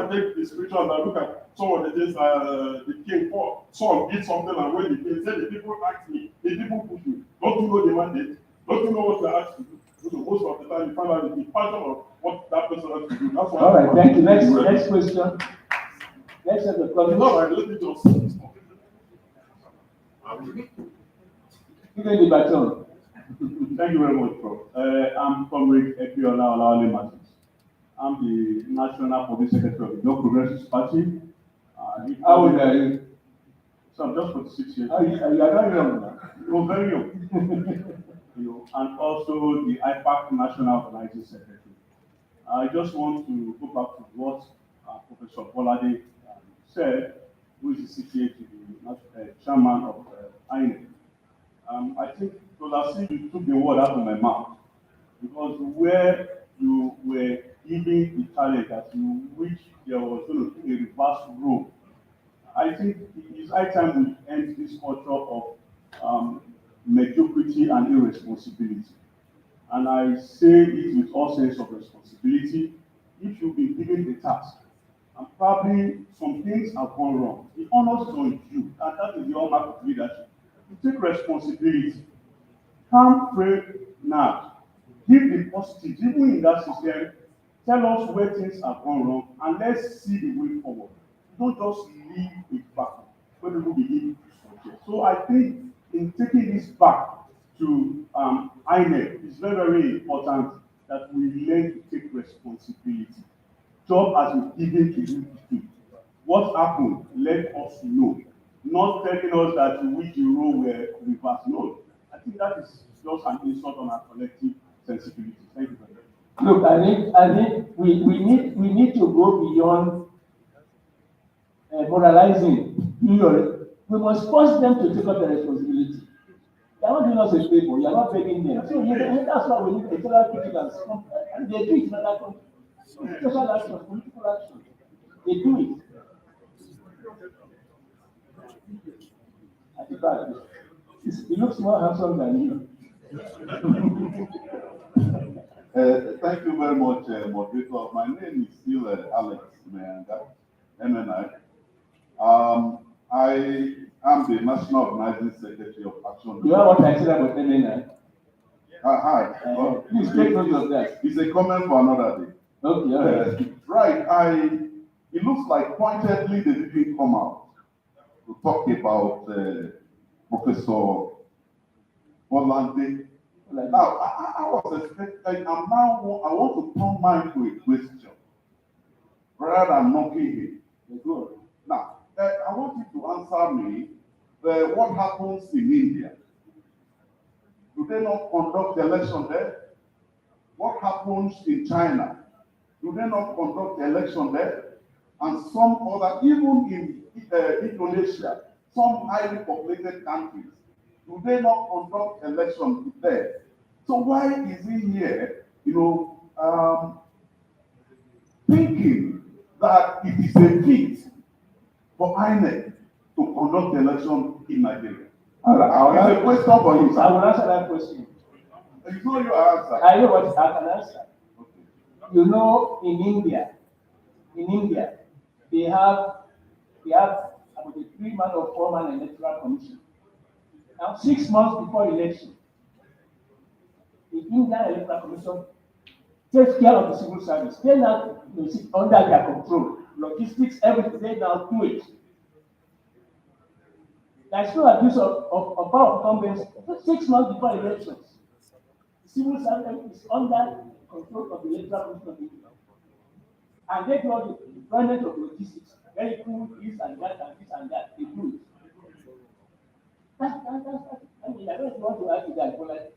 take the scripture and I look at some of the things the king for, Saul did something, and when the king said, the people asked me, the people push me. Don't you know the mandate? Don't you know what you're asked to do? So most of the time, you find out the passion of what that person has to do. That's why. All right, thank you. Next question. Next set of questions. No, let me just. Give me the baton. Thank you very much, Prof. I'm Comrade Ekiola Olawale Martins. I'm the National Public Secretary of the Young Progressive Party. How old are you? So I'm just 46 years. You are not young now. You're very young. And also the IPAC National Organizing Secretary. I just want to go back to what Professor Bolade said, who is the CTA to the chairman of INEC. I think, because I see you took the word out of my mouth, because where you were giving the talent that you which there was going to be a reverse role, I think it is high time we end this culture of mediocrity and irresponsibility. And I say it with all sense of responsibility. If you've been given a task, and probably some things have gone wrong, the onus is on you, and that is the hallmark of leadership. You take responsibility. Come pray now. Give the positives, even in that system. Tell us where things have gone wrong, and let's see the way forward. Don't just leave it back when people begin to suggest. So I think in taking this back to INEC, it's very, very important that we learn to take responsibility. Job has been given to you to do. What happened? Let us know. Not telling us that which the role were reversed. No. I think that is just an insult on our collective sensibility. Thank you very much. Look, I think we need to go beyond moralizing. We must force them to take up the responsibility. They are not doing us a favor. You are not begging them. So that's why we need a federal vigilance, and they do it in other countries. Social action, political action. They do it. At the back, he looks more handsome than you. Thank you very much, moderator. My name is still Alex Mayanga, MNI. I am the National Organizing Secretary of Action. You know what I said about MNI? Hi. Please take note of that. It's a comment for another day. Okay, all right. Right. It looks like pointedly they didn't come out to talk about Professor Bolade. Now, I was expecting, I want to turn mine to a question rather than knocking him. Good. Now, I want you to answer me what happens in India. Do they not conduct election there? What happens in China? Do they not conduct election there? And some other, even in Indonesia, some highly populated countries, Do they not conduct elections there? So why is he here, thinking that it is a feat for INEC to conduct election in Nigeria? It's a question for you, sir. I will answer that question. It's not your answer. I know what I can answer. Okay. You know, in India, they have about a 3-man or 4-man electoral commission. Now, 6 months before election, the Indian Electoral Commission takes care of the civil service. They now sit under their control. Logistics, everything, they now do it. There's no abuse of power of competence. 6 months before elections, the civil service is under control of the Electoral Commission of India. And they do all the deployment of logistics. Very cool, this and that, and this and that. They do it. I mean, I don't want to argue that, but like,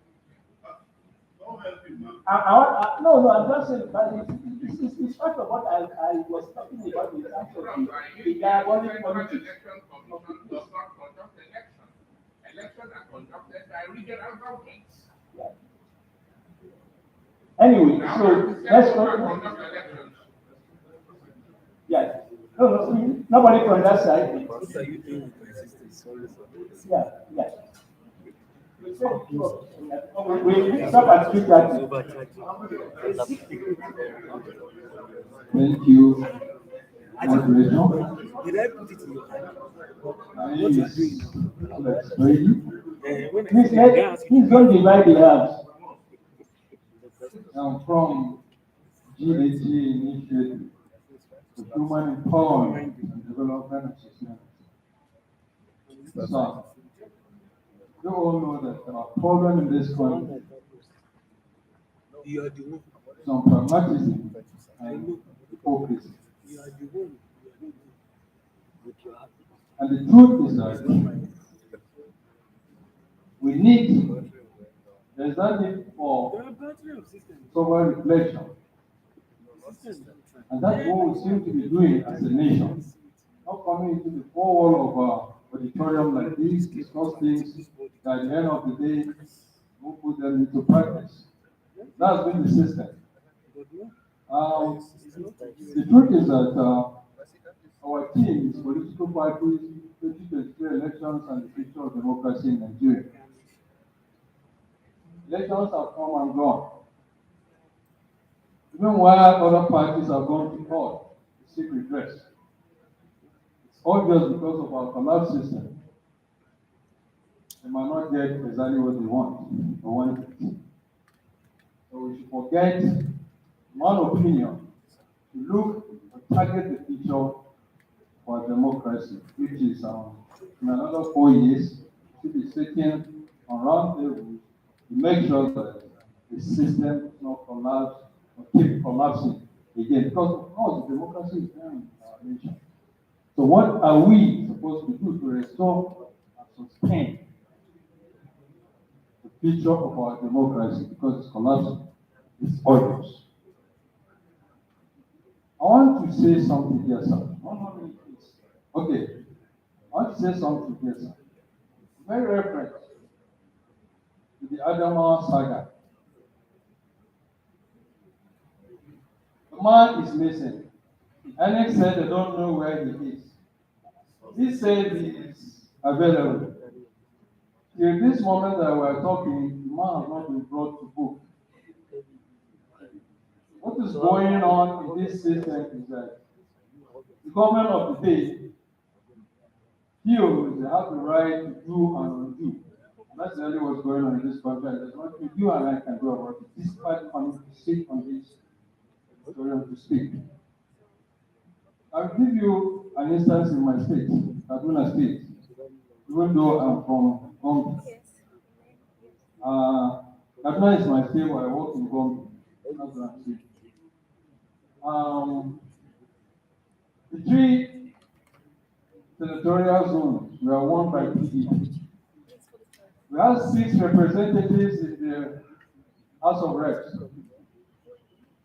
no, I'm just saying that it's part of what I was talking about in terms of the diabolic politics. Does not conduct elections. Elections are conducted by regional governments. Yeah. Anyway, so let's go. Yeah. No, nobody from that side. What are you doing with my sister? Sorry. Yeah. We stop at 3:30. Thank you. Moderator. Did I put it in your hand? My name is Alex Brady. Please don't divide the house. I'm from GAT Initiative for Human Empowerment and Development of Society. So, you all know that our problem in this country is some pragmatism and hypocrisy. And the truth is that there's no need for sober reflection. And that's what we seem to be doing as a nation. Not coming into the four wall of our auditorium like this, discuss things that at the end of the day, we'll put them into practice. That's been the system. The truth is that our team is political parties, 2023 elections, and the future of democracy in Nigeria. Elections have come and gone. Even while other parties have gone to court to seek redress, it's all just because of our collapse system. They might not get exactly what they want it. So we should forget one opinion to look and target the future for democracy, which is in another 4 years, should be sitting on round tables to make sure that the system does not collapse or keep collapsing again. Because of course democracy is there in our nation. So what are we supposed to do to restore and sustain the future of our democracy? Because it's collapsing. It's obvious. I want to say something here, sir. Okay. I want to say something here, sir. Very reference to the Adama saga. The man is missing. INEC said they don't know where he is. He said he is available. Till this moment that we are talking, the man has not been brought to book. What is going on in this system is that the government of the day feels they have the right to do and undo. And that's really what's going on in this country. There's nothing you and I can do about it, despite coming to sit on this auditorium to speak. I'll give you an instance in my state, Kaduna State, even though I'm from Gombe. Kaduna is my state where I work in Gombe. That's what I'm saying. The 3 senatorial zones were won by PDP. We have 6 representatives in the House of Reps.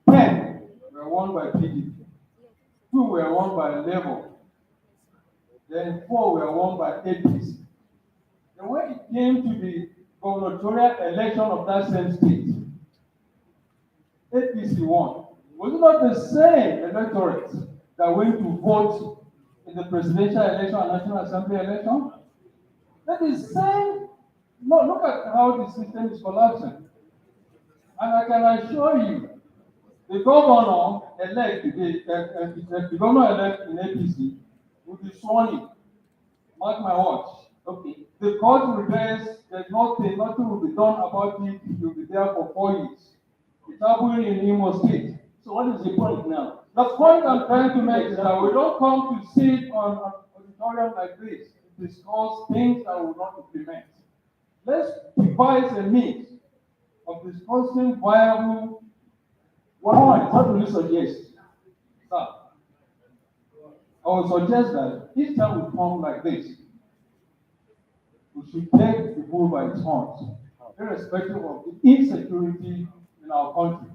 10 were won by PDP. 2 were won by Labour. Then 4 were won by APC. And when it came to the gubernatorial election of that same state, APC won. Was it not the same electorate that went to vote in the presidential election and National Assembly election? That is same. No, look at how the system is collapsing. And I can assure you, the governor-elect, the governor-elect in APC will be sworn in. Mark my words. Okay. The court will rest, there's nothing will be done about it. You'll be there for 4 years. It's happening in Imo State. So what is the point now? The point I'm trying to make is that we don't come to sit on an auditorium like this to discuss things that we will not implement. Let's devise a means of discussing viable. What do you suggest? Sir, I would suggest that each time we come like this, we should take the bull by its horns, irrespective of the insecurity in our country.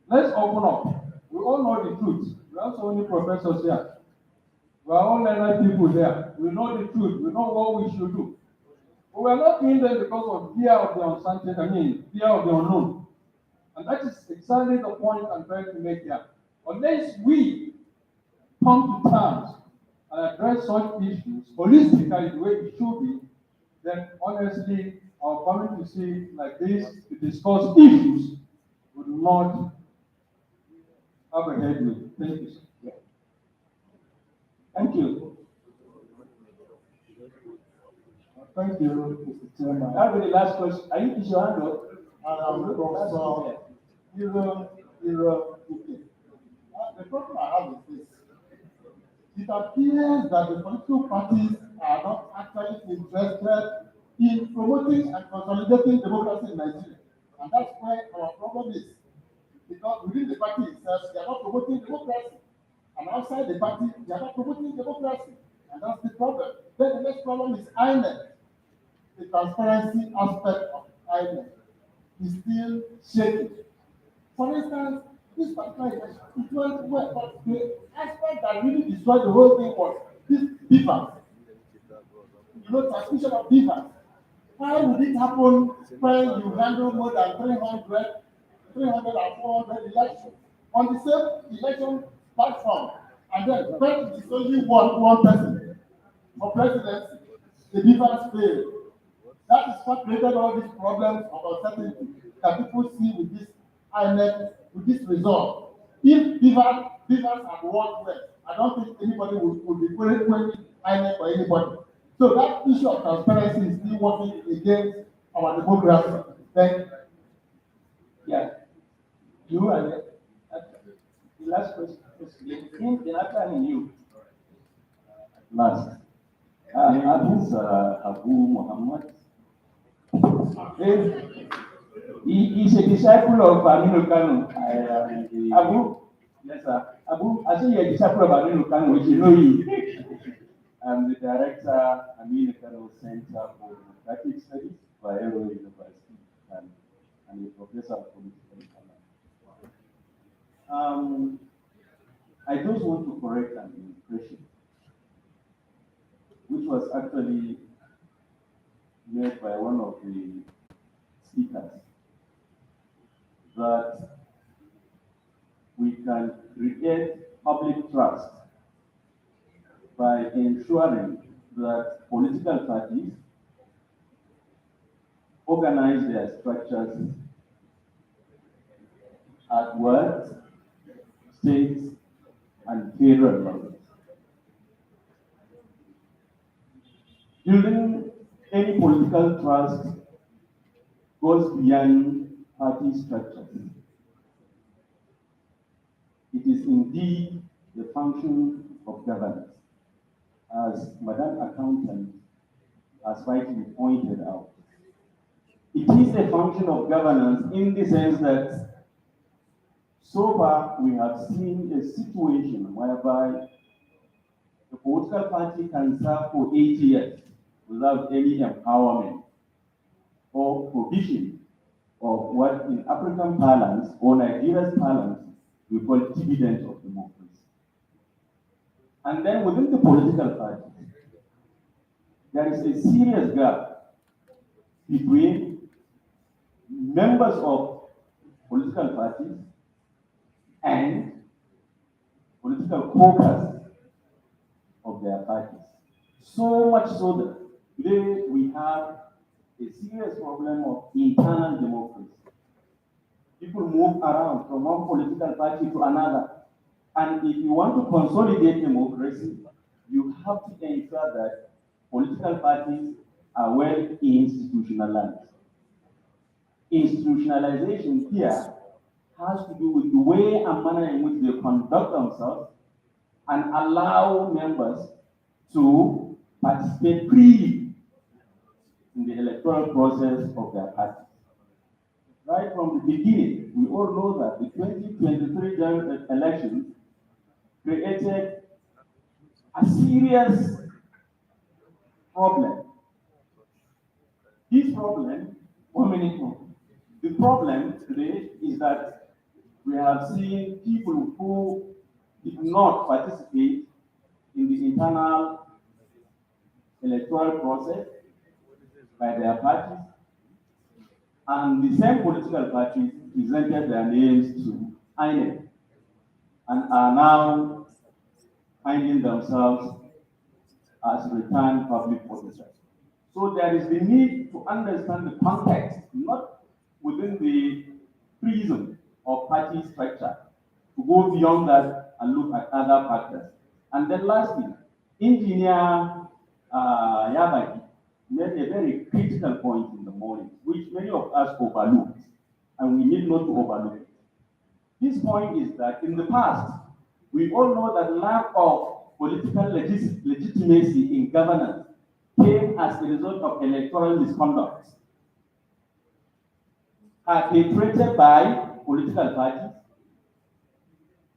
Let's open up. We all know the truth. We have so many professors here. We are all learned people here. We know the truth. We know what we should do. But we are not doing them because of fear of the uncertainty, fear of the unknown. And that is exactly the point I'm trying to make here. Unless we come to terms and address such issues holistically the way it should be, then honestly, our coming to see like this to discuss issues would not have a headway. Thank you, sir. Yeah. Thank you. Thank you, Mr. Chairman. That'll be the last question. Are you your hand up? Professor Kukah. The problem I have is this. It appears that the political parties are not actually interested in promoting and consolidating democracy in Nigeria. And that's where our problem is. Because within the party itself, they are not promoting democracy. And outside the party, they are not promoting democracy. And that's the problem. Then the next problem is INEC. The transparency aspect of INEC is still shaky. For instance, this particular election, it went well, but the aspect that really destroyed the whole thing was this beavers. Transmission of beavers. Why would it happen when you handle more than 300 and 400 elections on the same election platform? And then when it is only one person for presidency, the beavers fail. That is what created all these problems of uncertainty that people see with this INEC, with this result. If beavers had worked well, I don't think anybody would be questioning INEC or anybody. So that issue of transparency is still working against our democracy. Thank you. Yeah. You and the last question. In Atta and you. Last. Abu Muhammad. He is a disciple of Aminu Kano. Abu, yes sir. Abu, I say you're a disciple of Aminu Kano, which you know you. I'm the director Aminu Kano Center for Democratic Studies, Bayero University, and a professor of political economics. I just want to correct an impression, which was actually made by one of the speakers, that we can create public trust by ensuring that political parties organize their structures at work, states, and federal levels. Building any political trust goes beyond party structures. It is indeed the function of governance, as Madam Accountant has rightly pointed out. It is a function of governance in the sense that so far we have seen a situation whereby the political party can serve for 8 years without any empowerment or provision of what in African parlance or Nigeria's parlance we call dividend of democracy. And then within the political party, there is a serious gap between members of political parties and political caucus of their parties. So much so that today we have a serious problem of internal democracy. People move around from one political party to another. And if you want to consolidate democracy, you have to ensure that political parties are well institutionalized. Institutionalization here has to do with the way and manner in which they conduct themselves and allow members to participate freely in the electoral process of their parties. Right from the beginning, we all know that the 2023 general elections created a serious problem. This problem, 1 minute more. The problem today is that we have seen people who did not participate in the internal electoral process by their parties, and the same political parties presented their names to INEC and are now finding themselves as returned public officers. So there is the need to understand the context, not within the prism of party structure, to go beyond that and look at other factors. And then lastly, Engineer Yabagi made a very critical point in the morning, which many of us overlooked, and we need not to overlook it. His point is that in the past, we all know that lack of political legitimacy in governance came as a result of electoral misconduct, perpetrated by political parties,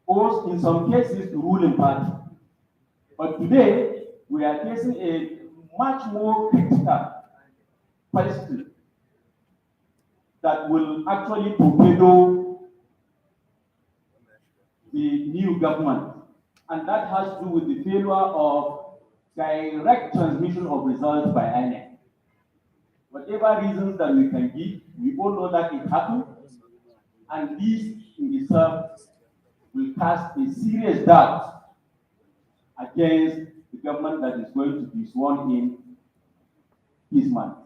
or in some cases the ruling party. But today, we are facing a much more critical question that will actually torpedo the new government. And that has to do with the failure of direct transmission of results by INEC. Whatever reasons that we can give, we all know that it happened, and this in itself will cast a serious doubt against the government that is going to be sworn in this month.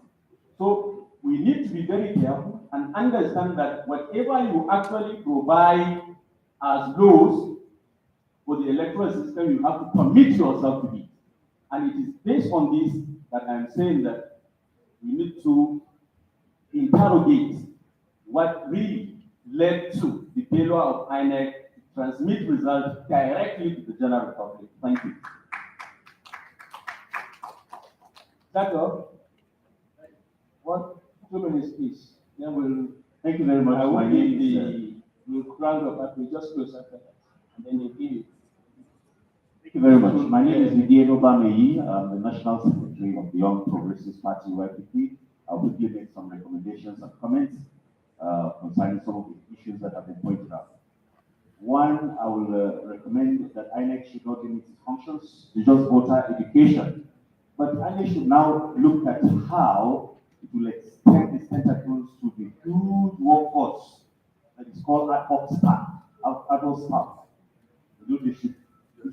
So we need to be very careful and understand that whatever you actually provide as laws for the electoral system, you have to commit yourself to it. And it is based on this that I'm saying that we need to interrogate what really led to the failure of INEC to transmit results directly to the general public. Thank you. That's all. 2 minutes, please. Then we'll. Thank you very much. I will need we'll round up, but we'll just close after that, and then we'll give you. Thank you very much. My name is Itodo. I'm the National Secretary of the Young Progressive Party, YPP. I'll quickly make some recommendations and comments concerning some of the issues that have been pointed out. One, I will recommend that INEC should not limit its functions to just voter education, but INEC should now look at how it will extend its tentacles to the huge workforce that is called ad hoc staff, adult staff. They should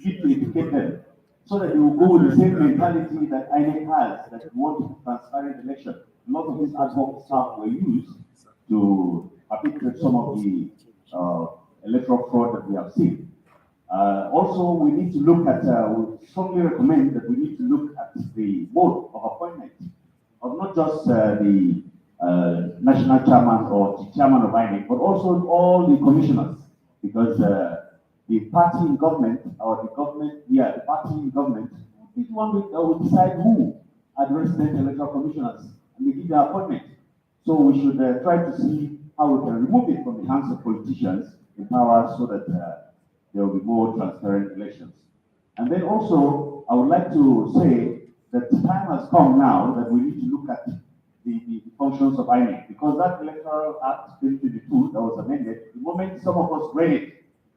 need to educate them so that they will go with the same mentality that INEC has, that we want a transparent election. A lot of these ad hoc staff were used to perpetrate some of the electoral fraud that we have seen. Also, we need to look at, we strongly recommend that we need to look at the mode of appointment of not just the national chairman or the chairman of INEC, but also all the commissioners, because the party in government, or the government, the party in government, is one that will decide who are the resident electoral commissioners, and they give their appointment. So we should try to see how we can remove it from the hands of politicians in power so that there will be more transparent elections. And then also, I would like to say that the time has come now that we need to look at the functions of INEC, because that Electoral Act 2022 that was amended, the moment some of us read it,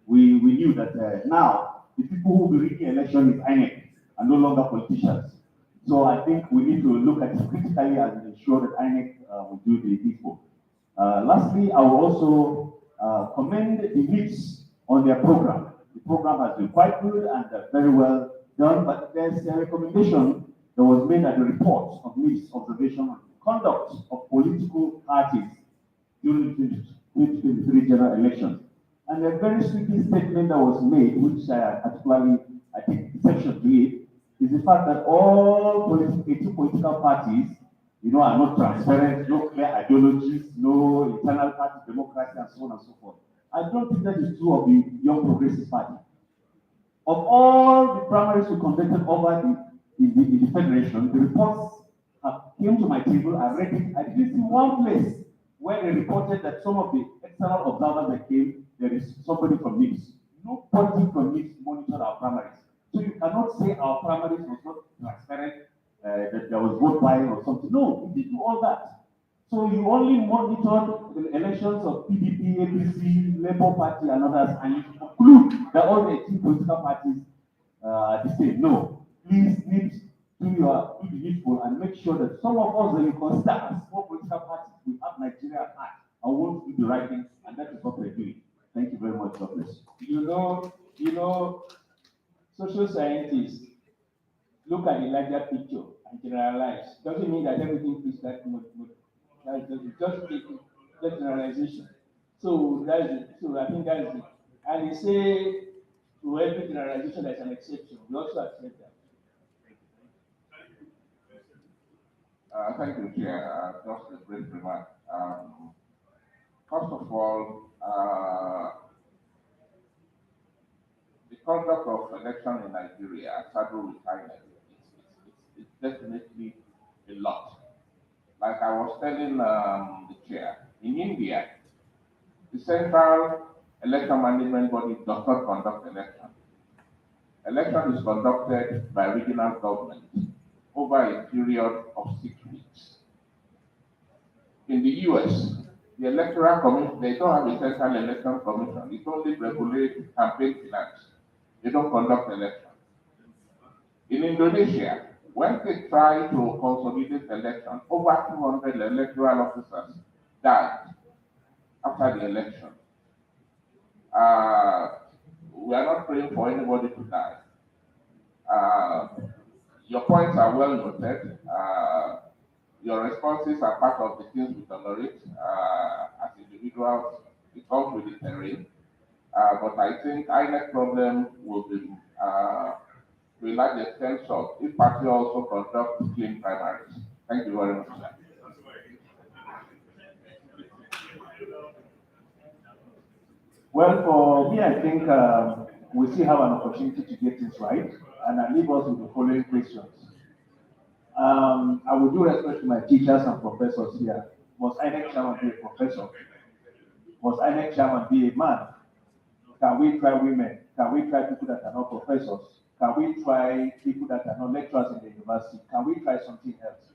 we knew that now the people who will be rigging election is INEC and no longer politicians. So I think we need to look at it critically and ensure that INEC will do the needful. Lastly, I will also commend the MIPS on their program. The program has been quite good and very well done, but there's a recommendation that was made at the report of MIPS observation on the conduct of political parties during the 2023 general elections. And a very striking statement that was made, which particularly I think exception to it, is the fact that all 18 political parties, are not transparent, no clear ideologies, no internal party democracy, and so on and so forth. I don't think that is true of the Young Progressive Party. Of all the primaries we conducted over the federation, the reports came to my table, I read it, I didn't see one place where they reported that some of the external observers that came, there is somebody from NIPS. Nobody from NIPS monitored our primaries. So you cannot say our primaries was not transparent, that there was vote buying or something. No, we didn't do all that. So you only monitored the elections of PDP, APC, Labour Party, and others, and you conclude that all the 18 political parties are the same. No, please need do the needful and make sure that some of us that you consider as small political parties, we have Nigeria at heart and want to do the right thing, and that is what we're doing. Thank you very much, God bless. Social scientists look at the larger picture and generalize. Doesn't mean that everything is that much. That is just generalization. So I think that is it. And they say to every generalization there's an exception. We also accept that. Thank you, Chair. Just a brief remark. First of all, the conduct of election in Nigeria, saddled with INEC, it's definitely a lot. Like I was telling the chair, in India, the Central Election Management Body does not conduct election. Election is conducted by regional government over a period of 6 weeks. In the US, the Electoral Commission, they don't have a Central Election Commission. It only regulates campaign finance. They don't conduct elections. In Indonesia, when they try to consolidate election, over 200 electoral officers died after the election. We are not praying for anybody to die. Your points are well noted. Your responses are part of the things we tolerate as individuals. It comes with the terrain. But I think INEC problem will be to a large extent solved if party also conduct clean primaries. Thank you very much. Well, for me, I think we still have an opportunity to get things right, and I leave us with the following questions. I would do respect to my teachers and professors here. Must INEC chairman be a professor? Must INEC chairman be a man? Can we try women? Can we try people that are not professors? Can we try people that are not lecturers in the university? Can we try something else?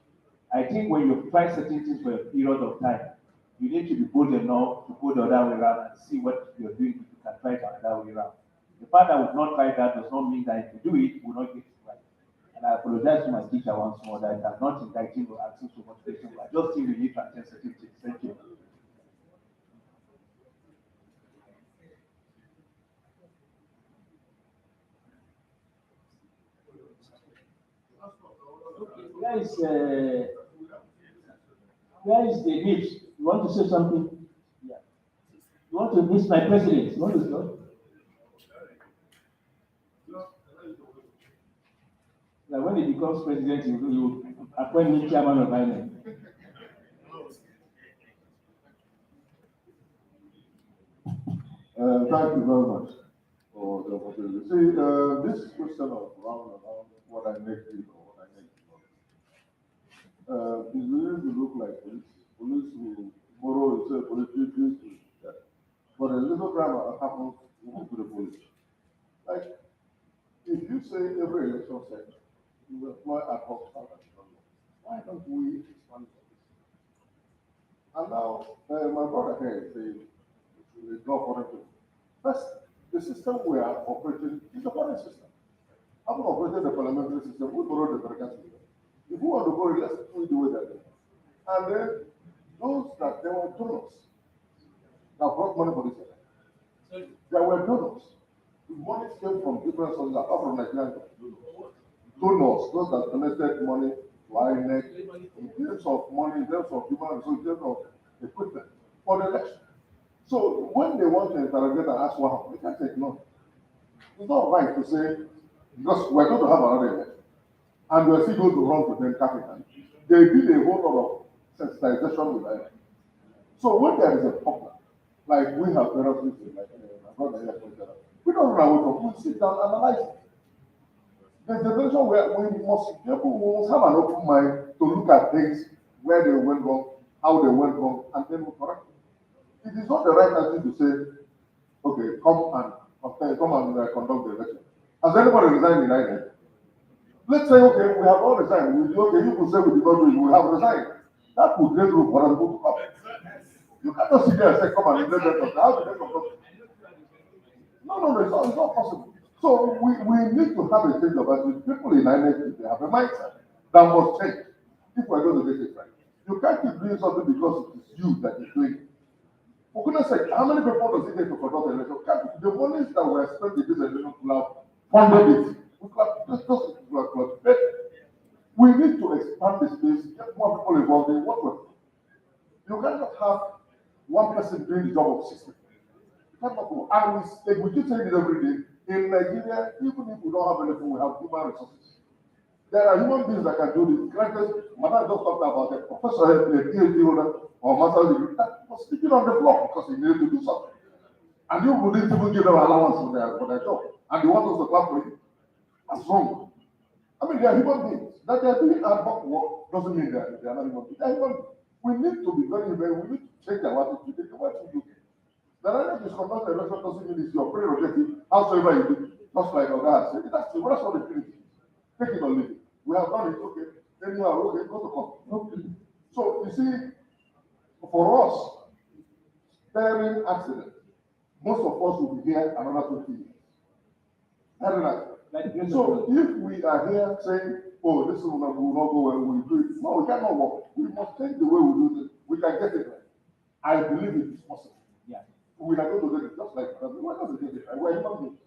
I think when you try certain things for a period of time, you need to be bold enough to go the other way around and see what you're doing if you can try it another way around. The fact that we've not tried that does not mean that if you do it, we'll not get it right. And I apologize to my teacher once more that I'm not indicting or asking so much questions, but I just think we need to attend certain things. Thank you. Guys, the lips. You want to say something? Yeah. You want to miss my president? You want to stop? Now, when he becomes president, you appoint me chairman of INEC. Thank you very much for the opportunity. See, this question of round what I make it or what I make it is really to look like police. Police will borrow, say, police will do that. But a little drama happens to the police. Like, if you say every election set, you employ ad hoc staff, why don't we expand this? And now, my brother here is saying, it's not for them. First, the system we are operating is a foreign system. Having operated the parliamentary system, we borrowed the American system. If we want to go, let's do it the way that they are. And then those that they were donors that brought money for this election. There were donors. The money came from different sources apart from Nigerian donors, those that donated money to INEC in terms of money, in terms of human resources, in terms of equipment for the election. So when they want to interrogate and ask what happened, they can't take no. It's not right to say, because we're going to have another election, and we're still going to run to them capital. They did a whole lot of sensitization with INEC. So when there is a problem, like we have various things, like my brother here pointed out, we don't run away from it, we sit down and analyze it. There's a situation where we must have an open mind to look at things, where they went wrong, how they went wrong, and then we correct it. It is not the right thing to say, okay, come and conduct the election. Has anybody resigned in INEC? Let's say, okay, we have all resigned. Okay, you could say we did not do it, we have resigned. That would create room for us to come. You cannot sit there and say, come and let them. How do they conduct? No, it's not possible. So we need to have a change of attitude. People in INEC, they have a mindset that must change if we're going to get it right. You can't keep doing something because it is you that is doing it. For goodness sake, how many people does it take to conduct an election? The monies that were spent in this election to have funded it. We need to expand the space, get more people involved in what we're doing. You cannot have one person doing the job of 6 people. You cannot go. And we keep saying it every day. In Nigeria, even if we don't have anything, we have human resources. There are human beings that can do this. Granted, Madam just talked about a professor, a Ph.D. holder, or master's degree, that was sleeping on the floor because he needed to do something. And you wouldn't even give them allowance for their job. And you want us to clap for you? That's wrong. I mean, they are human beings. That they are doing ad hoc work doesn't mean they are not human beings. They are human beings. We need to be we need to change our attitude. The way to do it. The right to conduct an election doesn't mean it's your prerogative, howsoever you do it. Just like our guy said, that's the rest of the thing. Take it or leave it. We have done it, okay. Then you are okay, go to court. Okay. So you see, for us, sparing accident, most of us will be here another 20 years. So if we are here saying, oh, this will not go well, we do it. No, we cannot work. We must change the way we do it. We can get it right. I believe it is possible. Yeah. We are going to get it just like that. We're not going to get it right. We're human beings.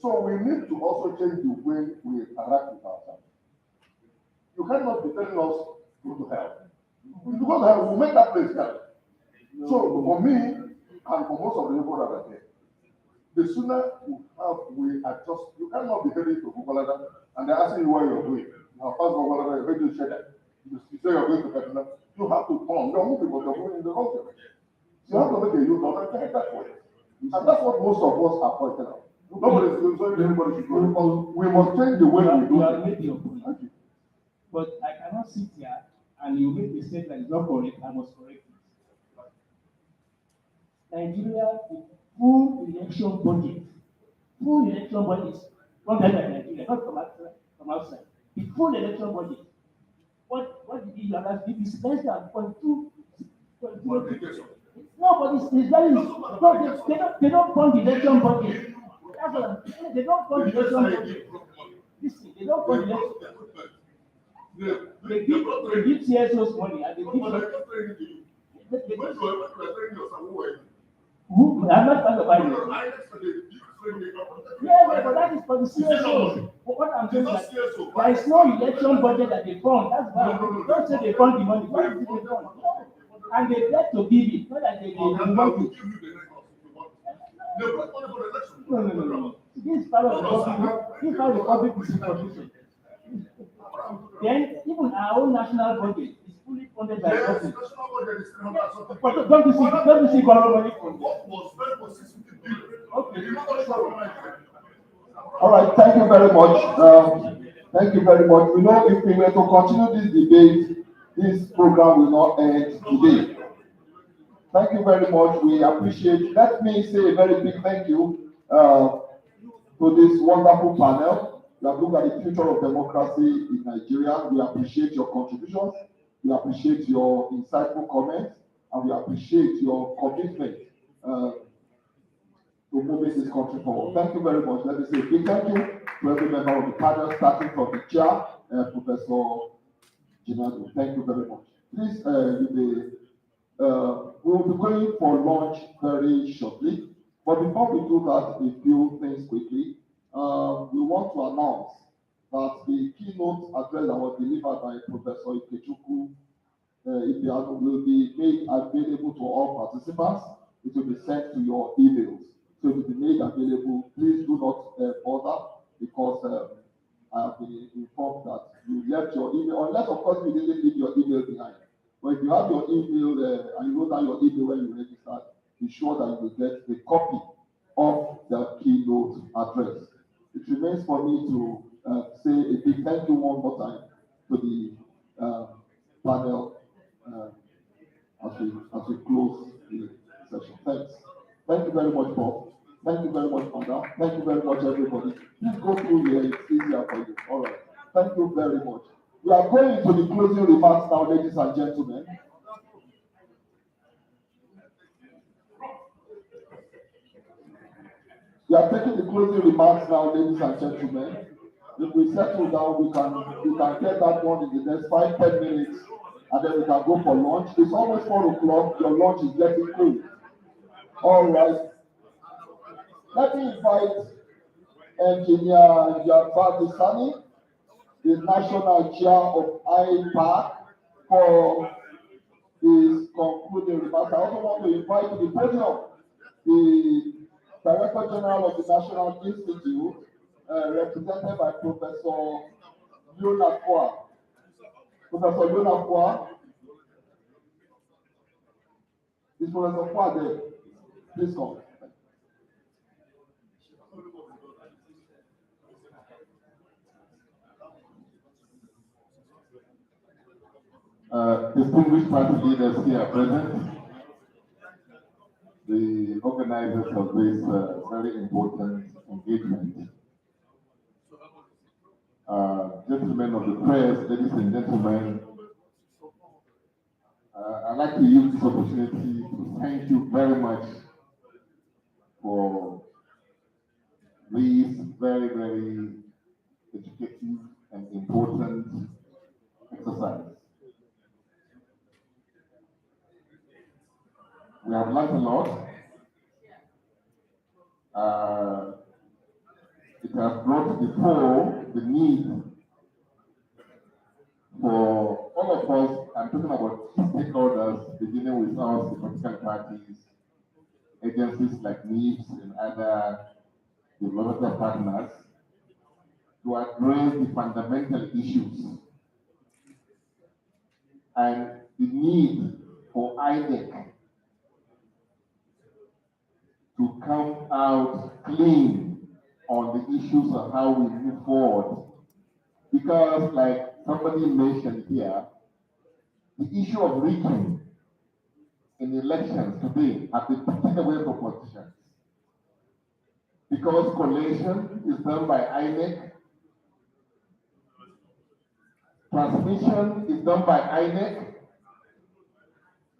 So we need to also change the way we interact with ourselves. You cannot be telling us go to hell. If you go to hell, we'll make that place hell. No. So for me, and for most of the people that are here, the sooner we adjust, you cannot be heading to Bolade and they're asking you what you're doing. You have passed Bolade, you're going to share that. You say you're going to Kaduna. You have to turn. You're moving, but you're moving in the wrong direction. You have to make a U-turn and head that way. And that's what most of us are pointing out. Nobody is saying anybody should go because we must change the way we do it. Thank you. But I cannot sit here and you make a statement that is not correct. I must correct it. Nigeria, full election budget. Full election budget. Not that like Nigeria, not from outside. The full election budget. What did you have? It is less than 0.2. No, but it's very. No, they don't fund the election budget. That's what I'm saying. They don't fund the election budget. Listen, they don't fund the election. They give CSOs money and they give. Who? I'm not talking about it. Yeah, but that is for the CSOs. What I'm saying is that there is no election budget that they fund. That's why don't say they fund the money. What is it they fund? And they beg to give it, not that they want it. No. This is part of the public. This is how the public is information. Then even our own national budget is fully funded by the government. But don't you see borrow money from what was spent for 650 billion? Okay. All right, thank you very much. Thank you very much. We know if we were to continue this debate, this program will not end today. Thank you very much. We appreciate. Let me say a very big thank you to this wonderful panel. We have looked at the future of democracy in Nigeria. We appreciate your contributions. We appreciate your insightful comments, and we appreciate your commitment to moving this country forward. Thank you very much. Let me say a big thank you to every member of the panel, starting from the chair, Professor Jinadu. Thank you very much. Please, we will be going for lunch very shortly. But before we do that, a few things quickly. We want to announce that the keynote address that was delivered by Professor Ikechukwu Ibiano will be made available to all participants. It will be sent to your emails. So it will be made available. Please do not bother, because I have been informed that you left your email, unless of course you didn't leave your email behind. But if you have your email and you wrote down your email when you registered, be sure that you will get a copy of the keynote address. It remains for me to say a big thank you one more time to the panel as we close the session. Thanks. Thank you very much, Bob. Thank you very much, Madam. Thank you very much, everybody. Please go through here, it's easier for you. All right. Thank you very much. We are going to the closing remarks now, ladies and gentlemen. We are taking the closing remarks now, ladies and gentlemen. If we settle down, we can get that one in the next 5-10 minutes, and then we can go for lunch. It's almost 4 o'clock. Your lunch is getting cold. All right. Let me invite Engineer Yabadi Sani, the National Chair of IPAC, for his concluding remarks. I also want to invite to the podium the Director General of the National Institute, represented by Professor Yonafwa. Professor Yonafwa. Is Professor Fwa there? Please come. Distinguished party leaders here present, the organizers of this very important engagement, gentlemen of the press, ladies and gentlemen, I'd like to use this opportunity to thank you very much for this very, very educative and important exercise. We have learned a lot. It has brought before the need for all of us, I'm talking about key stakeholders, beginning with us, the political parties, agencies like NIPS and other development partners, to address the fundamental issues and the need for INEC to come out clean on the issues of how we move forward. Because, like somebody mentioned here, the issue of rigging in elections today have been taken away from politicians. Because collation is done by INEC, transmission is done by INEC,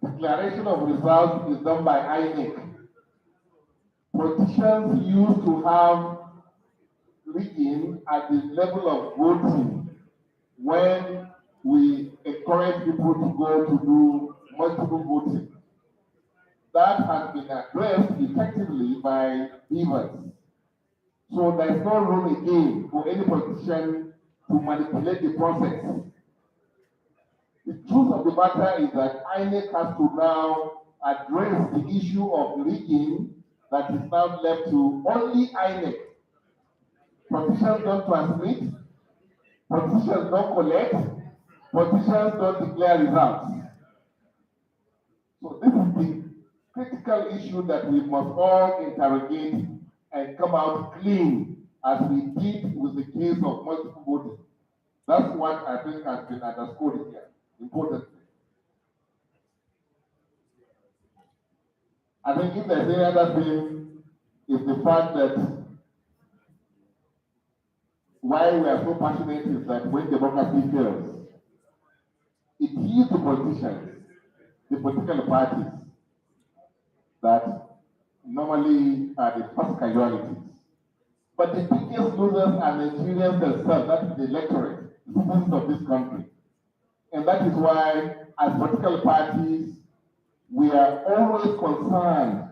declaration of results is done by INEC. Politicians used to have rigging at the level of voting when we encourage people to go to do multiple voting. That has been addressed effectively by beavers. So there's no room again for any politician to manipulate the process. The truth of the matter is that INEC has to now address the issue of rigging that is now left to only INEC. Politicians don't transmit, politicians don't collect, politicians don't declare results. So this is the critical issue that we must all interrogate and come out clean, as we did with the case of multiple voting. That's what I think has been underscored here, importantly. I think if there's any other thing, is the fact that why we are so passionate is that when democracy fails, it is the politicians, the political parties, that normally are the first casualties. But the biggest losers are Nigerians themselves, that is the electorate, the citizens of this country. And that is why, as political parties, we are always concerned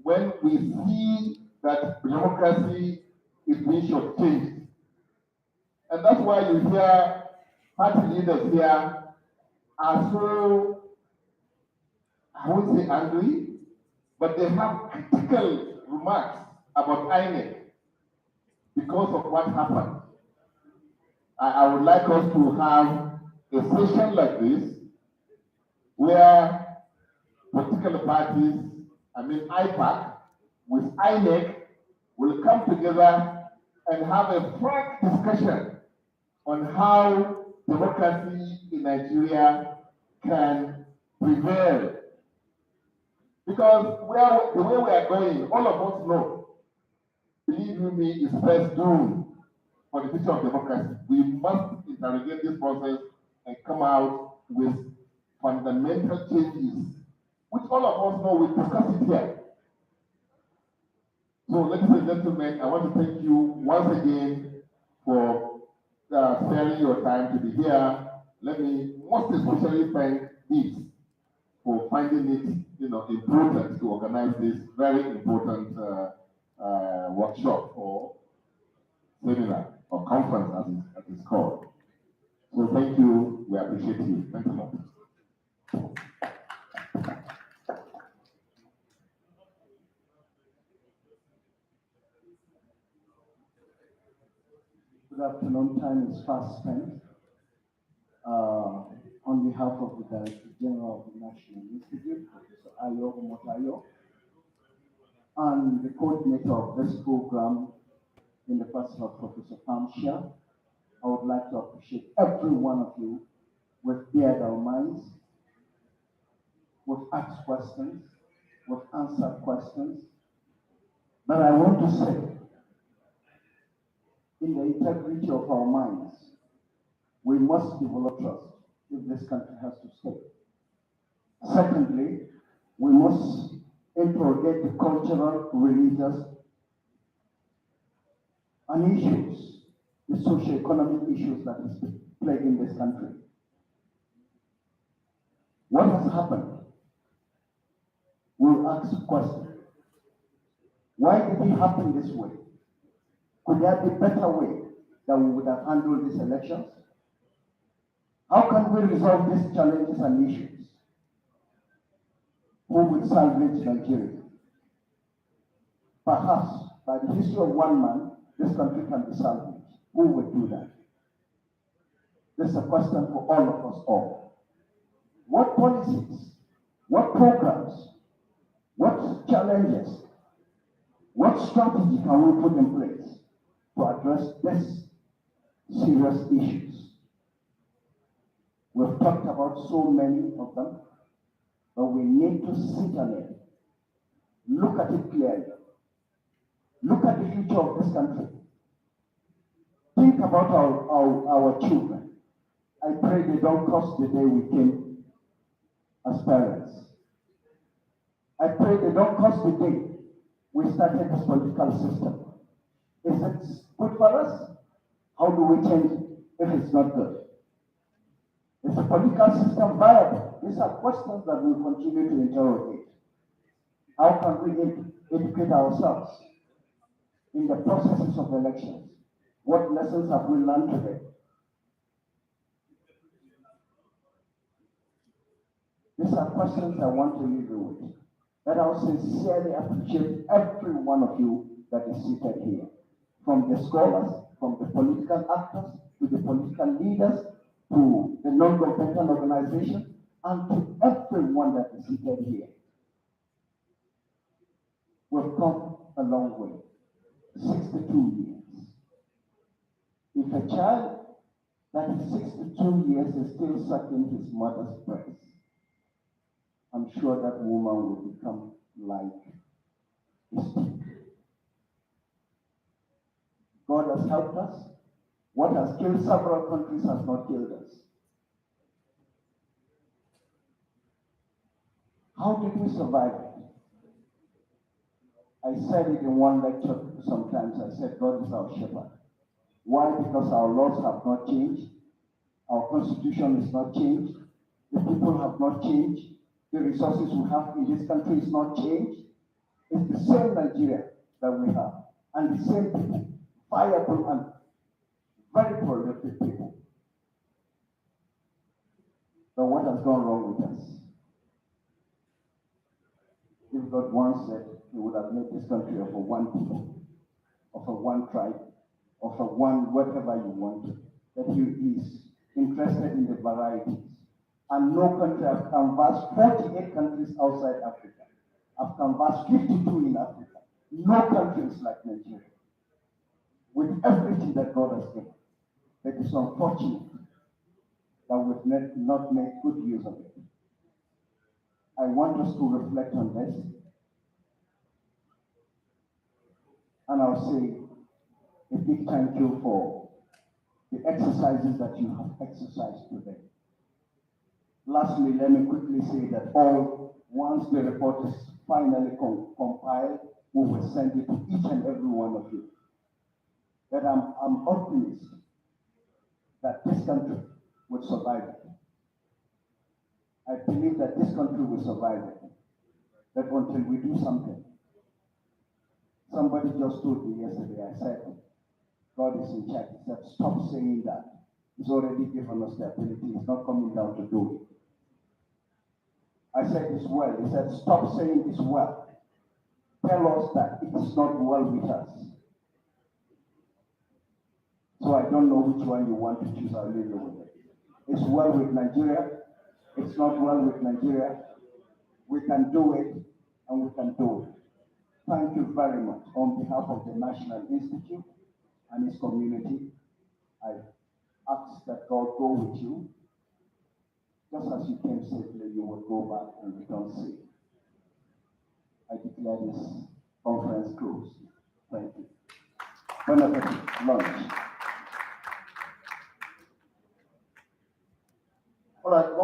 when we see that democracy is being shortchanged. And that's why you hear party leaders here are so, I won't say angry, but they have critical remarks about INEC because of what happened. I would like us to have a session like this where political parties, IPAC, with INEC, will come together and have a frank discussion on how democracy in Nigeria can prevail. Because the way we are going, all of us know, believe you me, is first doom for the future of democracy. We must interrogate this process and come out with fundamental changes, which all of us know we discuss it here. So, ladies and gentlemen, I want to thank you once again for sparing your time to be here. Let me most especially thank these for finding it, important to organize this very important workshop or seminar or conference, as it's called. So thank you. We appreciate you. Thank you. Good afternoon. Time is fast spent. On behalf of the Director General of the National Institute, Professor Ayo, and the coordinator of this program in the person of Professor Pamshia, I would like to appreciate every one of you with dared our minds, with asked questions, with answered questions. But I want to say, in the integrity of our minds, we must develop trust if this country has to stay. Secondly, we must interrogate the cultural, religious, and issues, the socio-economic issues that is plaguing this country. What has happened? We'll ask a question. Why did it happen this way? Could there be a better way that we would have handled these elections? How can we resolve these challenges and issues? Who will salvage Nigeria? Perhaps by the history of one man, this country can be salvaged. Who will do that? This is a question for all of us all. What policies, what programs, what challenges, what strategy can we put in place to address these serious issues? We've talked about so many of them, but we need to sit on it, look at it clearly, look at the future of this country. Think about our children. I pray they don't cross the day we came as parents. I pray they don't cross the day we started this political system. Is it good for us? How do we change it if it's not good? Is the political system viable? These are questions that we continue to interrogate. How can we educate ourselves in the processes of elections? What lessons have we learned today? These are questions I want to leave you with. That I will sincerely appreciate every one of you that is seated here. From the scholars, from the political actors, to the political leaders, to the non-governmental organization, and to everyone that is seated here. We've come a long way, 62 years. If a child that is 62 years is still sucking his mother's breast, I'm sure that woman will become like a stick. God has helped us. What has killed several countries has not killed us. How did we survive it? I said it in one lecture sometimes. I said God is our shepherd. Why? Because our laws have not changed. Our constitution is not changed. The people have not changed. The resources we have in this country is not changed. It's the same Nigeria that we have, and the same people, viable and very productive people. But what has gone wrong with us? If God once said he would have made this country of a one people, of a one tribe, of a one whatever you want, that he is interested in the varieties. And no country, I've canvassed 48 countries outside Africa. I've canvassed 52 in Africa. No country is like Nigeria. With everything that God has given. It is unfortunate that we've not made good use of it. I want us to reflect on this. And I'll say a big thank you for the exercises that you have exercised today. Lastly, let me quickly say that once the report is finally compiled, we will send it to each and every one of you. That I'm optimistic that this country will survive it. I believe that this country will survive it. That until we do something. Somebody just told me yesterday, I said, God is in charge. He said, stop saying that. He's already given us the ability. He's not coming down to do it. I said it's well. He said, stop saying it's well. Tell us that it is not well with us. So I don't know which one you want to choose. I'll leave you with it. It's well with Nigeria. It's not well with Nigeria. We can do it, and we can do it. Thank you very much. On behalf of the National Institute and its community, I ask that God go with you. Just as you came safely, you will go back and return safe. I declare this conference closed. Thank you. Bon appetit. Lunch. All right.